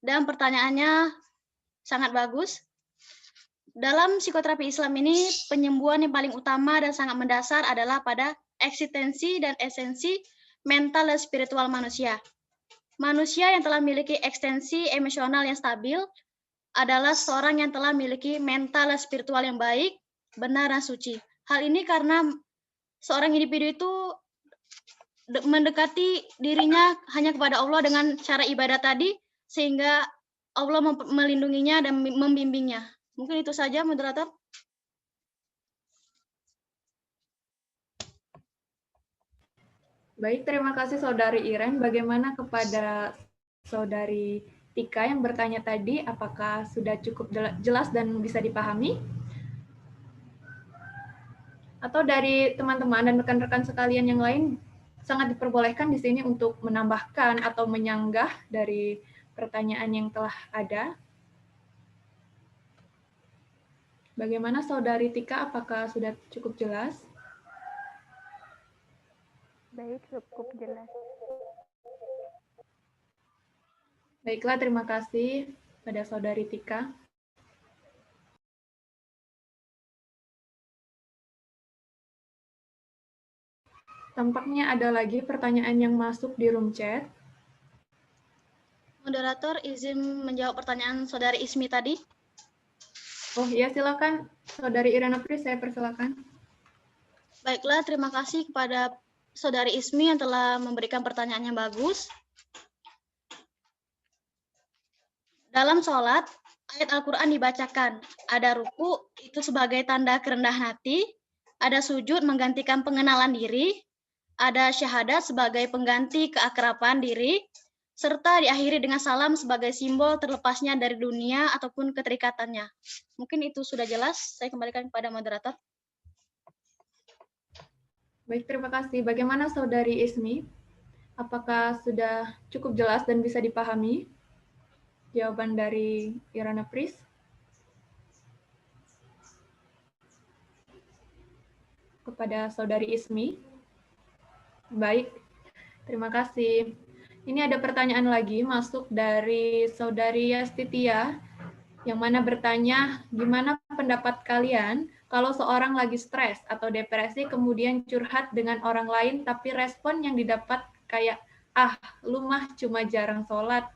dan pertanyaannya sangat bagus. Dalam psikoterapi Islam ini, penyembuhan yang paling utama dan sangat mendasar adalah pada eksistensi dan esensi mental dan spiritual manusia. Manusia yang telah memiliki ekstensi emosional yang stabil adalah seorang yang telah memiliki mental dan spiritual yang baik, benar, dan suci. Hal ini karena seorang individu itu mendekati dirinya hanya kepada Allah dengan cara ibadah tadi, sehingga Allah melindunginya dan membimbingnya. Mungkin itu saja, moderator. Baik, terima kasih Saudari Iren. Bagaimana kepada Saudari Tika yang bertanya tadi, apakah sudah cukup jelas dan bisa dipahami? Atau dari teman-teman dan rekan-rekan sekalian yang lain, sangat diperbolehkan di sini untuk menambahkan atau menyanggah dari pertanyaan yang telah ada. Bagaimana Saudari Tika, apakah sudah cukup jelas? Baik, cukup jelas. Baiklah, terima kasih pada Saudari Tika. Tampaknya ada lagi pertanyaan yang masuk di room chat. Moderator, izin menjawab pertanyaan Saudari Ismi tadi. Oh iya, silakan Saudari Irena Pris, saya persilakan. Baiklah, terima kasih kepada Saudari Ismi yang telah memberikan pertanyaan yang bagus. Dalam sholat, ayat Al-Quran dibacakan. Ada ruku, itu sebagai tanda kerendahan hati. Ada sujud menggantikan pengenalan diri. Ada syahadat sebagai pengganti keakraban diri. Serta diakhiri dengan salam sebagai simbol terlepasnya dari dunia ataupun keterikatannya. Mungkin itu sudah jelas. Saya kembalikan kepada moderator. Baik, terima kasih. Bagaimana Saudari Ismi? Apakah sudah cukup jelas dan bisa dipahami? Jawaban dari Irena Pris. Kepada Saudari Ismi. Baik, terima kasih. Ini ada pertanyaan lagi masuk dari Saudari Yastitia, yang mana bertanya, gimana pendapat kalian kalau seorang lagi stres atau depresi kemudian curhat dengan orang lain tapi respon yang didapat kayak, lu mah cuma jarang sholat,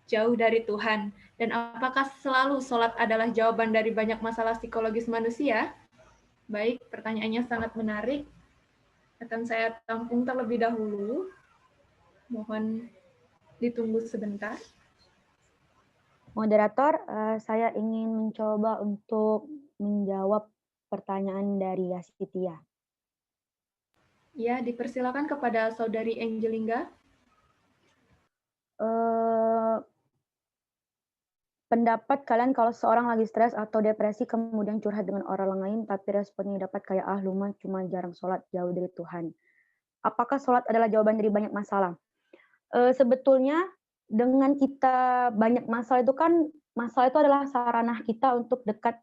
jauh dari Tuhan. Dan apakah selalu sholat adalah jawaban dari banyak masalah psikologis manusia? Baik, pertanyaannya sangat menarik. Akan saya tampung terlebih dahulu. Mohon ditunggu sebentar. Moderator, saya ingin mencoba untuk menjawab pertanyaan dari Yastitia. Ya, dipersilakan kepada Saudari Angelingga. Pendapat kalian kalau seorang lagi stres atau depresi kemudian curhat dengan orang lain tapi responnya dapat kayak lu mah cuma jarang sholat, jauh dari Tuhan. Apakah sholat adalah jawaban dari banyak masalah? Sebetulnya dengan kita banyak masalah itu kan, masalah itu adalah sarana kita untuk dekat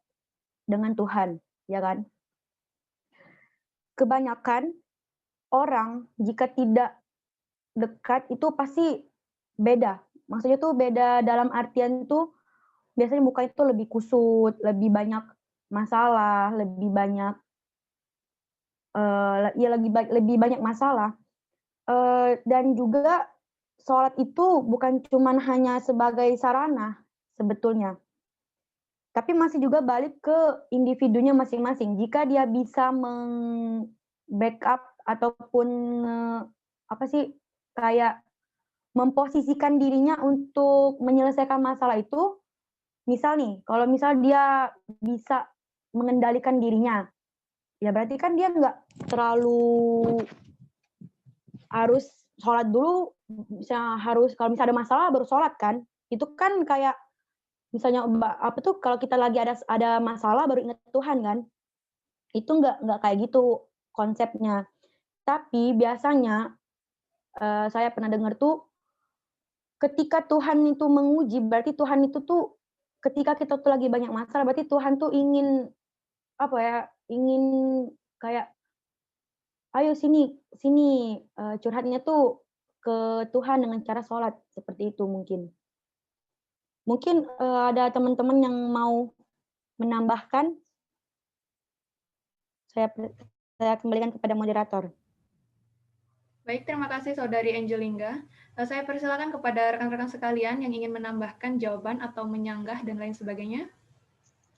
dengan Tuhan, ya kan? Kebanyakan orang jika tidak dekat itu pasti beda. Maksudnya tuh beda dalam artian tuh biasanya muka itu lebih kusut, lebih banyak masalah, lebih banyak lebih banyak masalah. Dan juga sholat itu bukan cuman hanya sebagai sarana sebetulnya. Tapi masih juga balik ke individunya masing-masing. Jika dia bisa backup ataupun kayak memposisikan dirinya untuk menyelesaikan masalah itu, misal nih, kalau misal dia bisa mengendalikan dirinya, ya berarti kan dia nggak terlalu harus sholat dulu, kalau misalnya ada masalah baru sholat kan, itu kan kayak misalnya kalau kita lagi ada masalah baru ingat Tuhan kan, itu nggak kayak gitu konsepnya. Tapi biasanya saya pernah dengar tuh ketika Tuhan itu menguji, berarti Tuhan itu tuh ketika kita tuh lagi banyak masalah, berarti Tuhan tuh ingin ingin kayak, ayo sini curhatnya tuh ke Tuhan dengan cara sholat, seperti itu mungkin. Mungkin ada teman-teman yang mau menambahkan. Saya kembalikan kepada moderator. Baik, terima kasih Saudari Angelingga. Saya persilakan kepada rekan-rekan sekalian yang ingin menambahkan jawaban atau menyanggah dan lain sebagainya.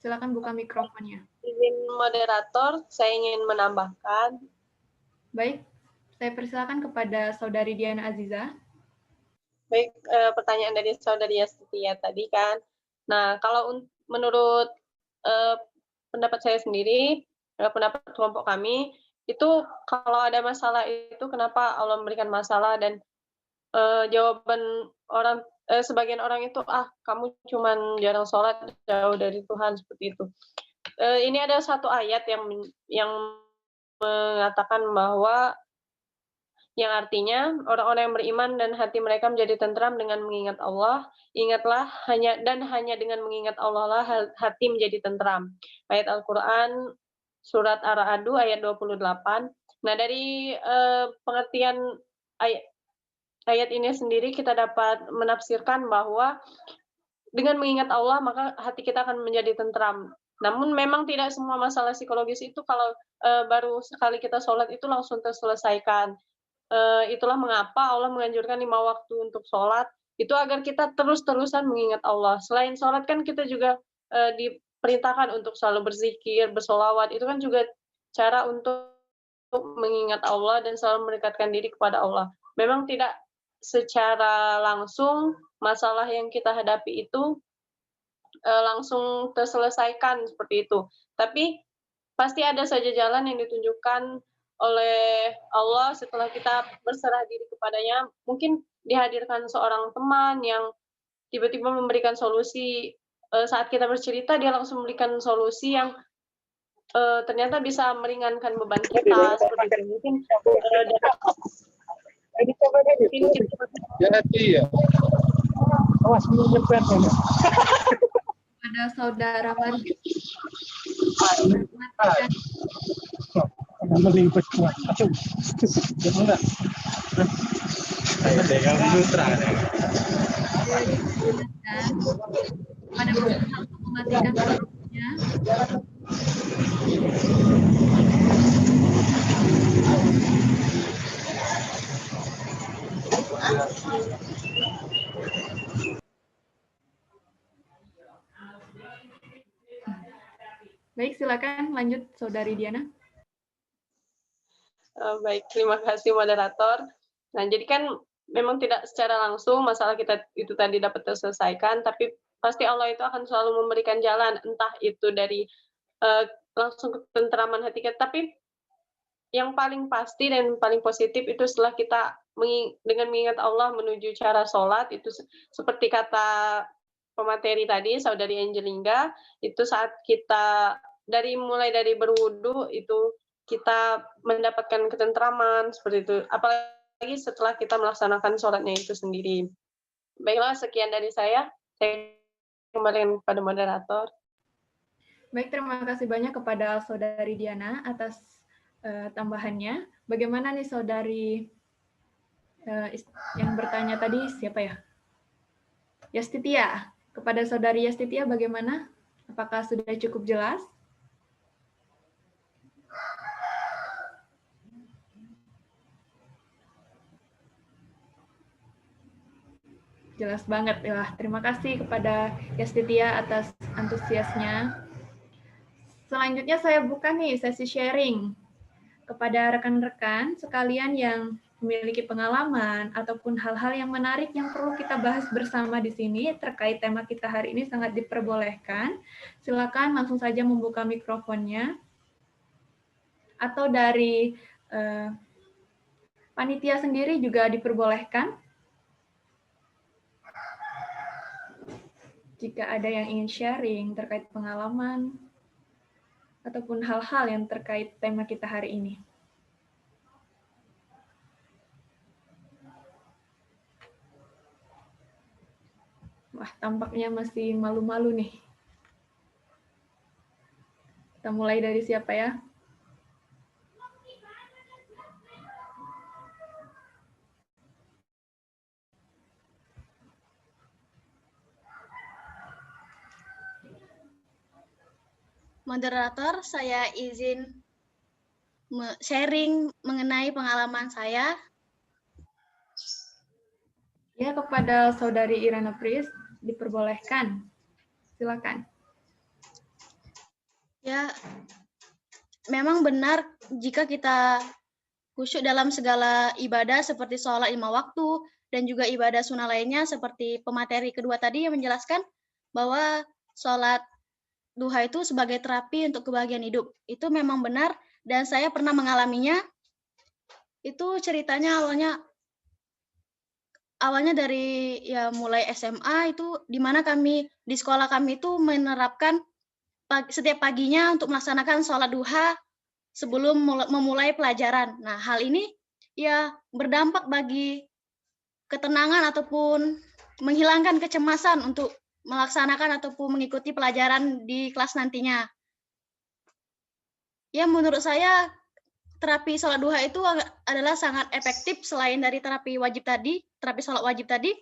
Silakan buka mikrofonnya. Izin moderator, saya ingin menambahkan. Baik, saya persilakan kepada Saudari Diana Aziza. Baik, pertanyaan dari Saudari Yastitia tadi kan. Nah, kalau menurut pendapat saya sendiri, pendapat kelompok kami, itu kalau ada masalah itu kenapa Allah memberikan masalah dan jawaban sebagian orang itu, kamu cuman jarang sholat, jauh dari Tuhan, seperti itu. Ini ada satu ayat yang mengatakan bahwa yang artinya orang-orang yang beriman dan hati mereka menjadi tentram dengan mengingat Allah, ingatlah hanya dengan mengingat Allah lah hati menjadi tentram. Ayat Al-Qur'an surat Ar-Ra'd ayat 28. Nah, dari pengertian ayat ini sendiri kita dapat menafsirkan bahwa dengan mengingat Allah maka hati kita akan menjadi tentram. Namun memang tidak semua masalah psikologis itu kalau baru sekali kita sholat itu langsung terselesaikan. Itulah mengapa Allah menganjurkan 5 waktu untuk sholat, itu agar kita terus-terusan mengingat Allah. Selain sholat kan kita juga diperintahkan untuk selalu berzikir, bersolawat, itu kan juga cara untuk mengingat Allah dan selalu mendekatkan diri kepada Allah. Memang tidak secara langsung masalah yang kita hadapi itu langsung terselesaikan seperti itu. Tapi pasti ada saja jalan yang ditunjukkan oleh Allah setelah kita berserah diri kepadanya. Mungkin dihadirkan seorang teman yang tiba-tiba memberikan solusi. Saat kita bercerita, dia langsung memberikan solusi yang ternyata bisa meringankan beban kita. Seperti itu. Mungkin Ada Saudara Madi. Jadi diingatkan pada peserta untuk mematikan mikrofonnya. Baik, silakan lanjut Saudari Diana. Baik, terima kasih moderator. Nah, jadi kan memang tidak secara langsung masalah kita itu tadi dapat terselesaikan, tapi pasti Allah itu akan selalu memberikan jalan, entah itu dari langsung ketentraman hati kita, tapi yang paling pasti dan paling positif itu setelah kita dengan mengingat Allah menuju cara sholat, itu seperti kata pemateri tadi, Saudari Angelingga, itu saat kita mulai dari berwudu, itu kita mendapatkan ketentraman, seperti itu. Apalagi setelah kita melaksanakan sholatnya itu sendiri. Baiklah, sekian dari saya. Saya kembalikan kepada moderator. Baik, terima kasih banyak kepada Saudari Diana atas tambahannya. Bagaimana nih Saudari yang bertanya tadi, siapa ya? Yastitia. Kepada Saudari Yastitia bagaimana? Apakah sudah cukup jelas? Jelas banget ya. Terima kasih kepada Yastitia atas antusiasnya. Selanjutnya saya buka nih sesi sharing kepada rekan-rekan sekalian yang memiliki pengalaman ataupun hal-hal yang menarik yang perlu kita bahas bersama di sini terkait tema kita hari ini sangat diperbolehkan. Silakan langsung saja membuka mikrofonnya. Atau dari panitia sendiri juga diperbolehkan. Jika ada yang ingin sharing terkait pengalaman ataupun hal-hal yang terkait tema kita hari ini. Wah, tampaknya masih malu-malu nih. Kita mulai dari siapa ya? Moderator, saya izin sharing mengenai pengalaman saya. Ya, kepada Saudari Irana Pris, diperbolehkan. Silakan. Ya, memang benar jika kita khusyuk dalam segala ibadah seperti sholat 5 waktu dan juga ibadah sunnah lainnya seperti pemateri kedua tadi yang menjelaskan bahwa sholat duha itu sebagai terapi untuk kebahagiaan hidup. Itu memang benar dan saya pernah mengalaminya. Itu ceritanya awalnya dari ya mulai SMA itu di mana kami di sekolah kami itu menerapkan setiap paginya untuk melaksanakan sholat duha sebelum memulai pelajaran. Nah, hal ini ya berdampak bagi ketenangan ataupun menghilangkan kecemasan untuk melaksanakan ataupun mengikuti pelajaran di kelas nantinya. Ya, menurut saya terapi sholat duha itu adalah sangat efektif selain dari terapi sholat wajib tadi.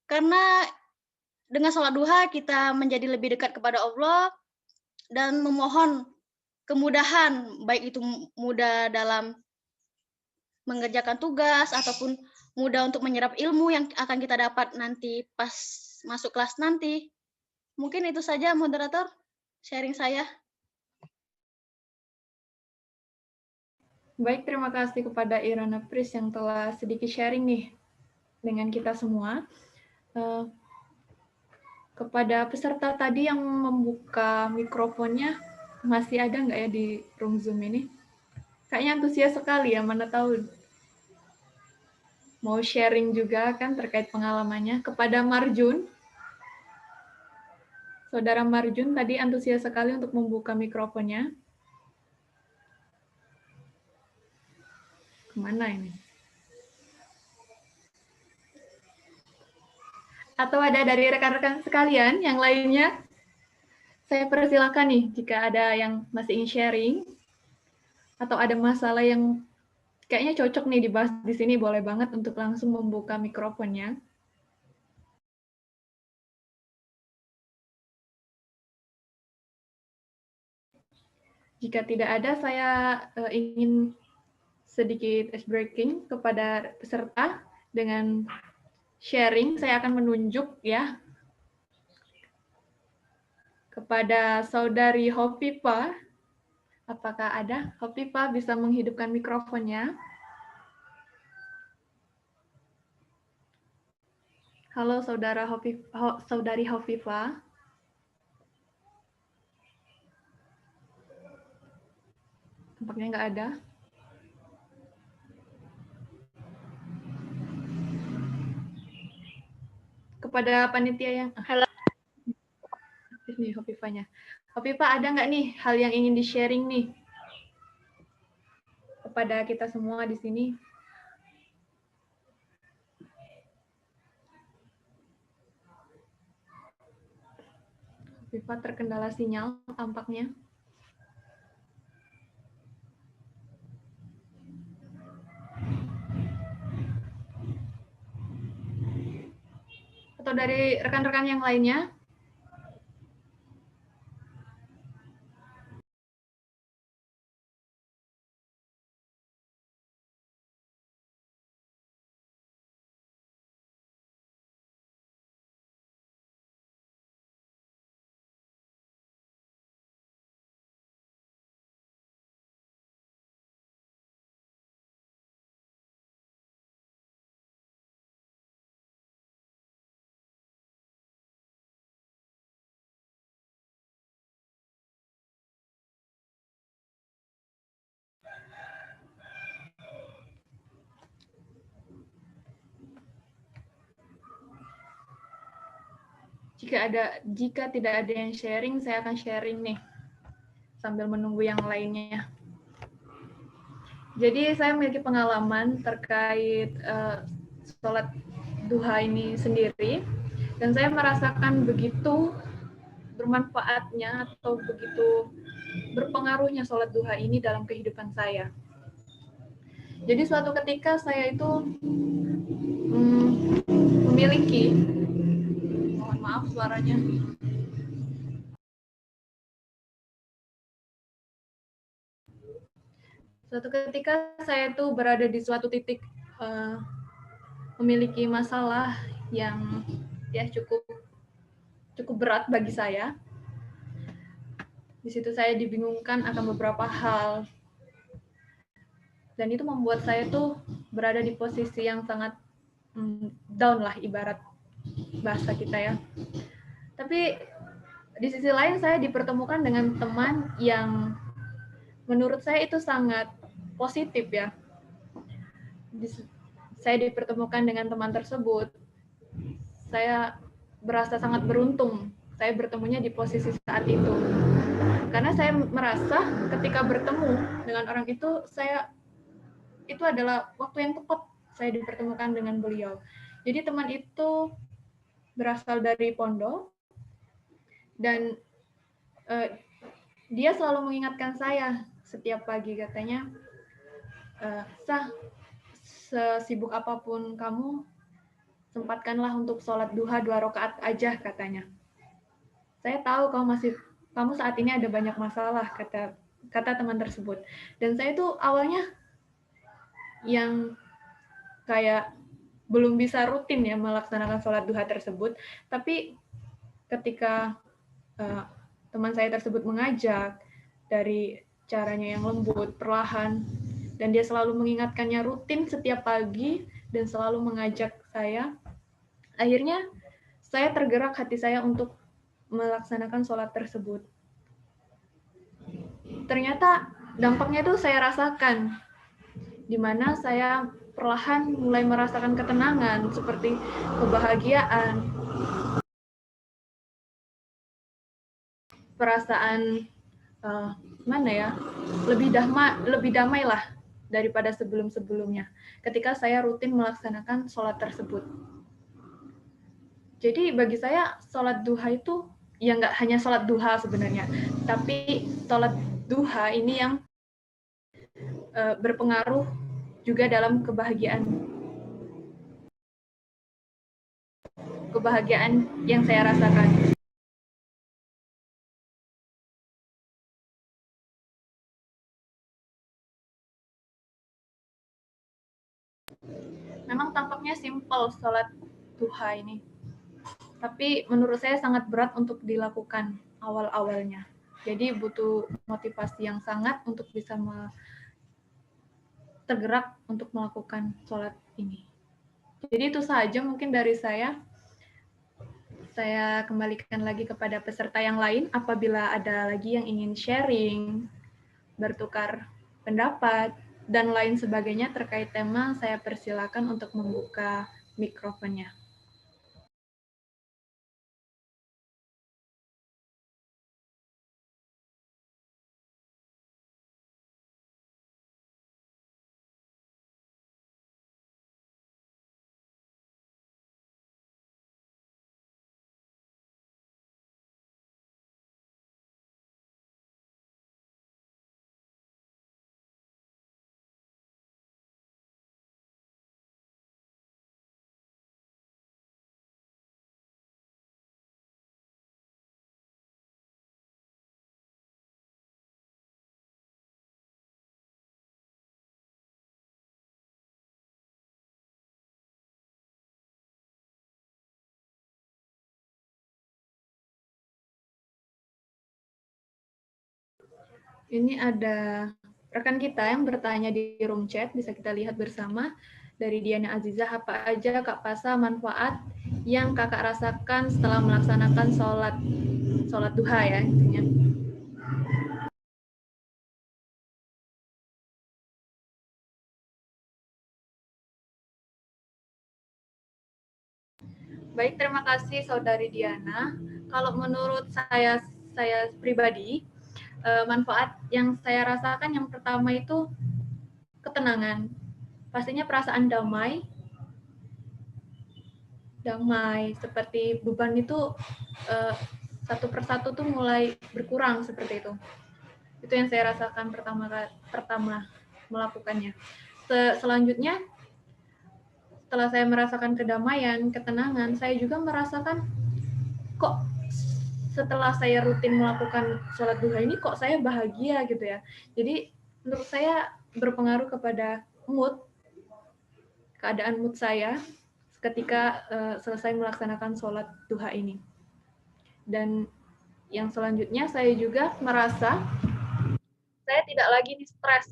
Karena dengan sholat duha kita menjadi lebih dekat kepada Allah dan memohon kemudahan, baik itu mudah dalam mengerjakan tugas ataupun mudah untuk menyerap ilmu yang akan kita dapat nanti pas masuk kelas nanti. Mungkin itu saja moderator sharing saya. Baik, terima kasih kepada Irana Pris yang telah sedikit sharing nih dengan kita semua. Kepada peserta tadi yang membuka mikrofonnya, masih ada nggak ya di room Zoom ini? Kayaknya antusias sekali ya, mana tahu mau sharing juga kan terkait pengalamannya. Kepada Marjun, Saudara Marjun tadi antusias sekali untuk membuka mikrofonnya. Kemana ini? Atau ada dari rekan-rekan sekalian yang lainnya? Saya persilakan nih jika ada yang masih ingin sharing atau ada masalah yang kayaknya cocok nih dibahas di sini, boleh banget untuk langsung membuka mikrofonnya. Jika tidak ada, saya ingin sedikit ice breaking kepada peserta dengan sharing. Saya akan menunjuk ya kepada saudari Hopipa. Apakah ada? Hopipa bisa menghidupkan mikrofonnya. Halo saudari Hopipa. Tampaknya nggak ada. Kepada panitia yang Halo. Aktif nih Hopipanya. Hopipa, ada nggak nih hal yang ingin di-sharing nih kepada kita semua di sini? Hopipa terkendala sinyal tampaknya. Atau dari rekan-rekan yang lainnya? Jika tidak ada yang sharing, saya akan sharing nih sambil menunggu yang lainnya. Jadi saya memiliki pengalaman terkait sholat duha ini sendiri, dan saya merasakan begitu bermanfaatnya atau begitu berpengaruhnya sholat duha ini dalam kehidupan saya. Jadi suatu ketika saya itu memiliki, mohon maaf suaranya, suatu ketika saya itu berada di suatu titik memiliki masalah yang ya cukup berat bagi saya. Di situ saya dibingungkan akan beberapa hal, dan itu membuat saya tuh berada di posisi yang sangat down lah, ibarat bahasa kita ya. Tapi di sisi lain saya dipertemukan dengan teman yang menurut saya itu sangat positif ya. Saya dipertemukan dengan teman tersebut, saya berasa sangat beruntung saya bertemunya di posisi saat itu. Karena saya merasa ketika bertemu dengan orang itu, itu adalah waktu yang tepat saya dipertemukan dengan beliau. Jadi teman itu berasal dari pondok, dan dia selalu mengingatkan saya setiap pagi, katanya, Sah, sesibuk apapun kamu, sempatkanlah untuk sholat duha 2 rakaat aja, katanya. Saya tahu kamu saat ini ada banyak masalah, kata teman tersebut. Dan saya tuh awalnya yang kayak belum bisa rutin ya melaksanakan sholat duha tersebut, tapi ketika teman saya tersebut mengajak dari caranya yang lembut, perlahan, dan dia selalu mengingatkannya rutin setiap pagi dan selalu mengajak saya, akhirnya saya tergerak hati saya untuk melaksanakan sholat tersebut. Ternyata dampaknya itu saya rasakan, di mana saya perlahan mulai merasakan ketenangan, seperti kebahagiaan, perasaan lebih damai lah daripada sebelum-sebelumnya ketika saya rutin melaksanakan sholat tersebut. Jadi bagi saya sholat duha itu ya nggak hanya sholat duha sebenarnya, tapi sholat duha ini yang berpengaruh juga dalam kebahagiaan yang saya rasakan. Memang tampaknya simpel sholat duha ini, tapi menurut saya sangat berat untuk dilakukan awal-awalnya. Jadi butuh motivasi yang sangat untuk bisa tergerak untuk melakukan sholat ini. Jadi itu saja mungkin dari saya. Saya kembalikan lagi kepada peserta yang lain apabila ada lagi yang ingin sharing, bertukar pendapat, dan lain sebagainya terkait tema, saya persilakan untuk membuka mikrofonnya. Ini ada rekan kita yang bertanya di room chat, bisa kita lihat bersama. Dari Diana Azizah, apa aja Kak Pasa manfaat yang Kakak rasakan setelah melaksanakan sholat duha ya intinya. Baik, terima kasih Saudari Diana. Kalau menurut saya pribadi, manfaat yang saya rasakan yang pertama itu ketenangan. Pastinya perasaan damai, seperti beban itu satu persatu tuh mulai berkurang seperti itu. Itu yang saya rasakan pertama melakukannya. Selanjutnya, setelah saya merasakan kedamaian, ketenangan, saya juga merasakan kok setelah saya rutin melakukan sholat duha ini kok saya bahagia gitu ya. Jadi menurut saya berpengaruh kepada keadaan mood saya ketika selesai melaksanakan sholat duha ini. Dan yang selanjutnya saya juga merasa saya tidak lagi stres.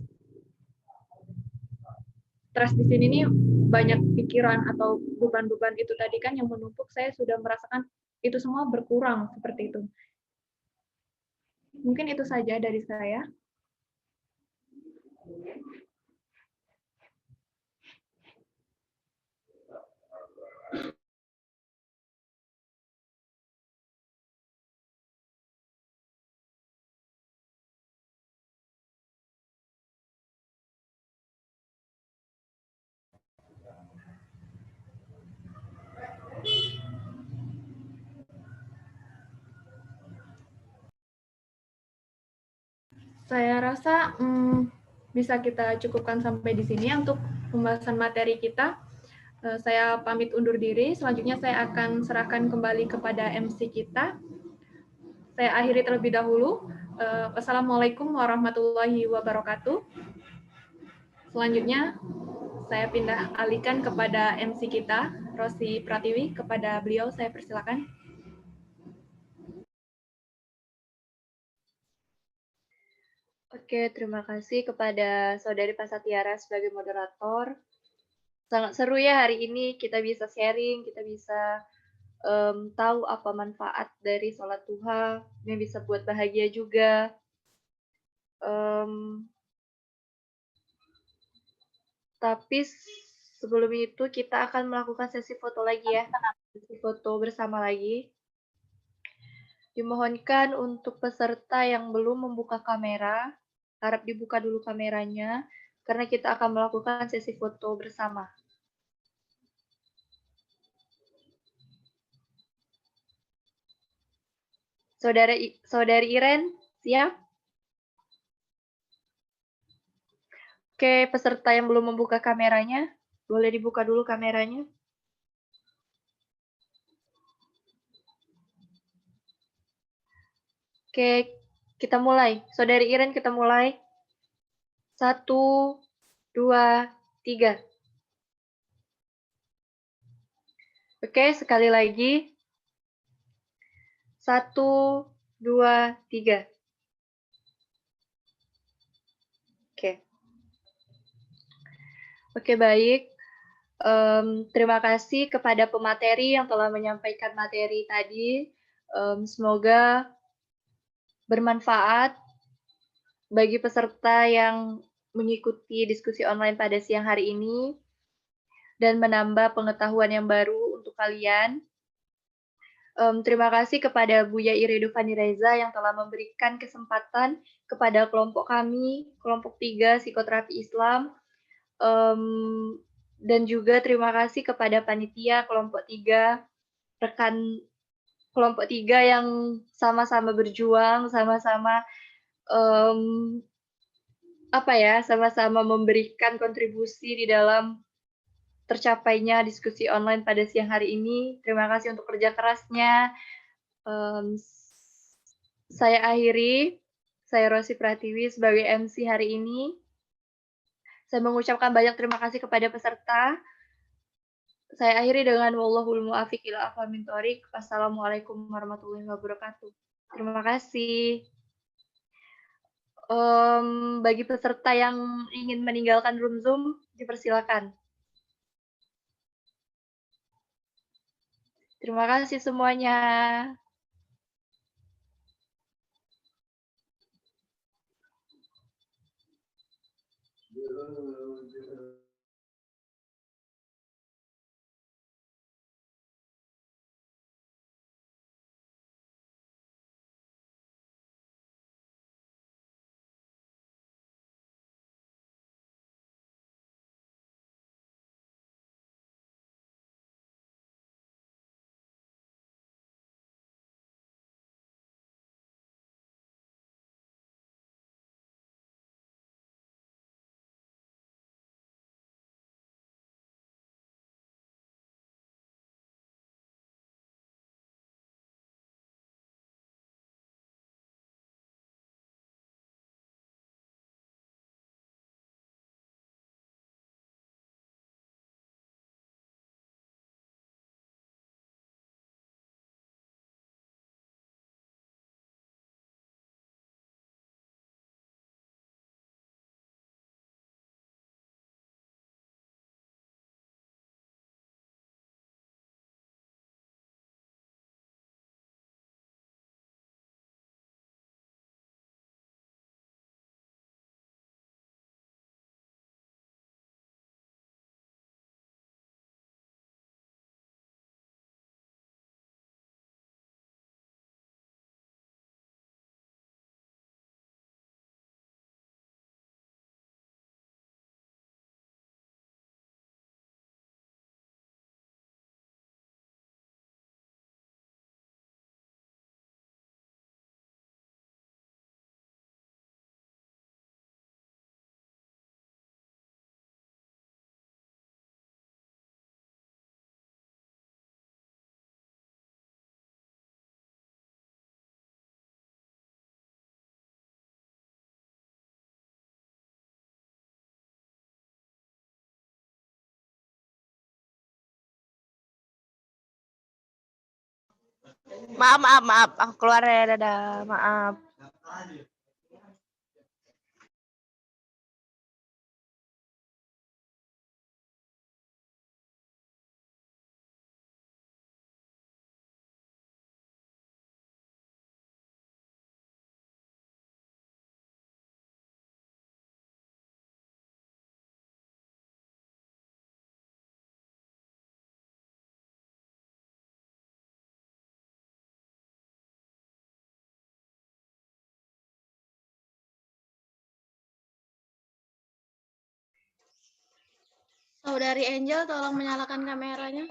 Stres di sini nih banyak pikiran atau beban-beban itu tadi kan yang menumpuk, saya sudah merasakan itu semua berkurang seperti itu. Mungkin itu saja dari saya. Saya rasa bisa kita cukupkan sampai di sini untuk pembahasan materi kita. Saya pamit undur diri. Selanjutnya saya akan serahkan kembali kepada MC kita. Saya akhiri terlebih dahulu. Wassalamualaikum warahmatullahi wabarakatuh. Selanjutnya saya pindah alihkan kepada MC kita, Rosi Pratiwi. Kepada beliau saya persilakan. Oke, terima kasih kepada Saudari Pasatiara sebagai moderator. Sangat seru ya hari ini, kita bisa sharing, kita bisa tahu apa manfaat dari sholat duha, yang bisa buat bahagia juga. Tapi sebelum itu kita akan melakukan sesi foto lagi ya, sesi foto bersama lagi. Dimohonkan untuk peserta yang belum membuka kamera, harap dibuka dulu kameranya, karena kita akan melakukan sesi foto bersama. Saudari Iren, siap? Oke, peserta yang belum membuka kameranya, boleh dibuka dulu kameranya. Oke, kita mulai. Saudari Iren, kita mulai. 1, 2, 3. Oke, sekali lagi. 1, 2, 3. Oke. Oke, baik. Terima kasih kepada pemateri yang telah menyampaikan materi tadi. Semoga bermanfaat bagi peserta yang mengikuti diskusi online pada siang hari ini dan menambah pengetahuan yang baru untuk kalian. Terima kasih kepada Buya Iridu Fani Reza yang telah memberikan kesempatan kepada kelompok kami, kelompok 3 Psikoterapi Islam, dan juga terima kasih kepada panitia kelompok 3, rekan kelompok 3 yang sama-sama berjuang, sama-sama sama-sama memberikan kontribusi di dalam tercapainya diskusi online pada siang hari ini. Terima kasih untuk kerja kerasnya. Saya akhiri, saya Rosi Pratiwi sebagai MC hari ini. Saya mengucapkan banyak terima kasih kepada peserta. Saya akhiri dengan wallahul muwaffiq ila aqwamit thoriq. Wassalamualaikum warahmatullahi wabarakatuh. Terima kasih. Bagi peserta yang ingin meninggalkan room Zoom, dipersilakan. Terima kasih semuanya. Maaf. Aku keluar ya, dadah. Maaf. Saudari Angel, tolong menyalakan kameranya.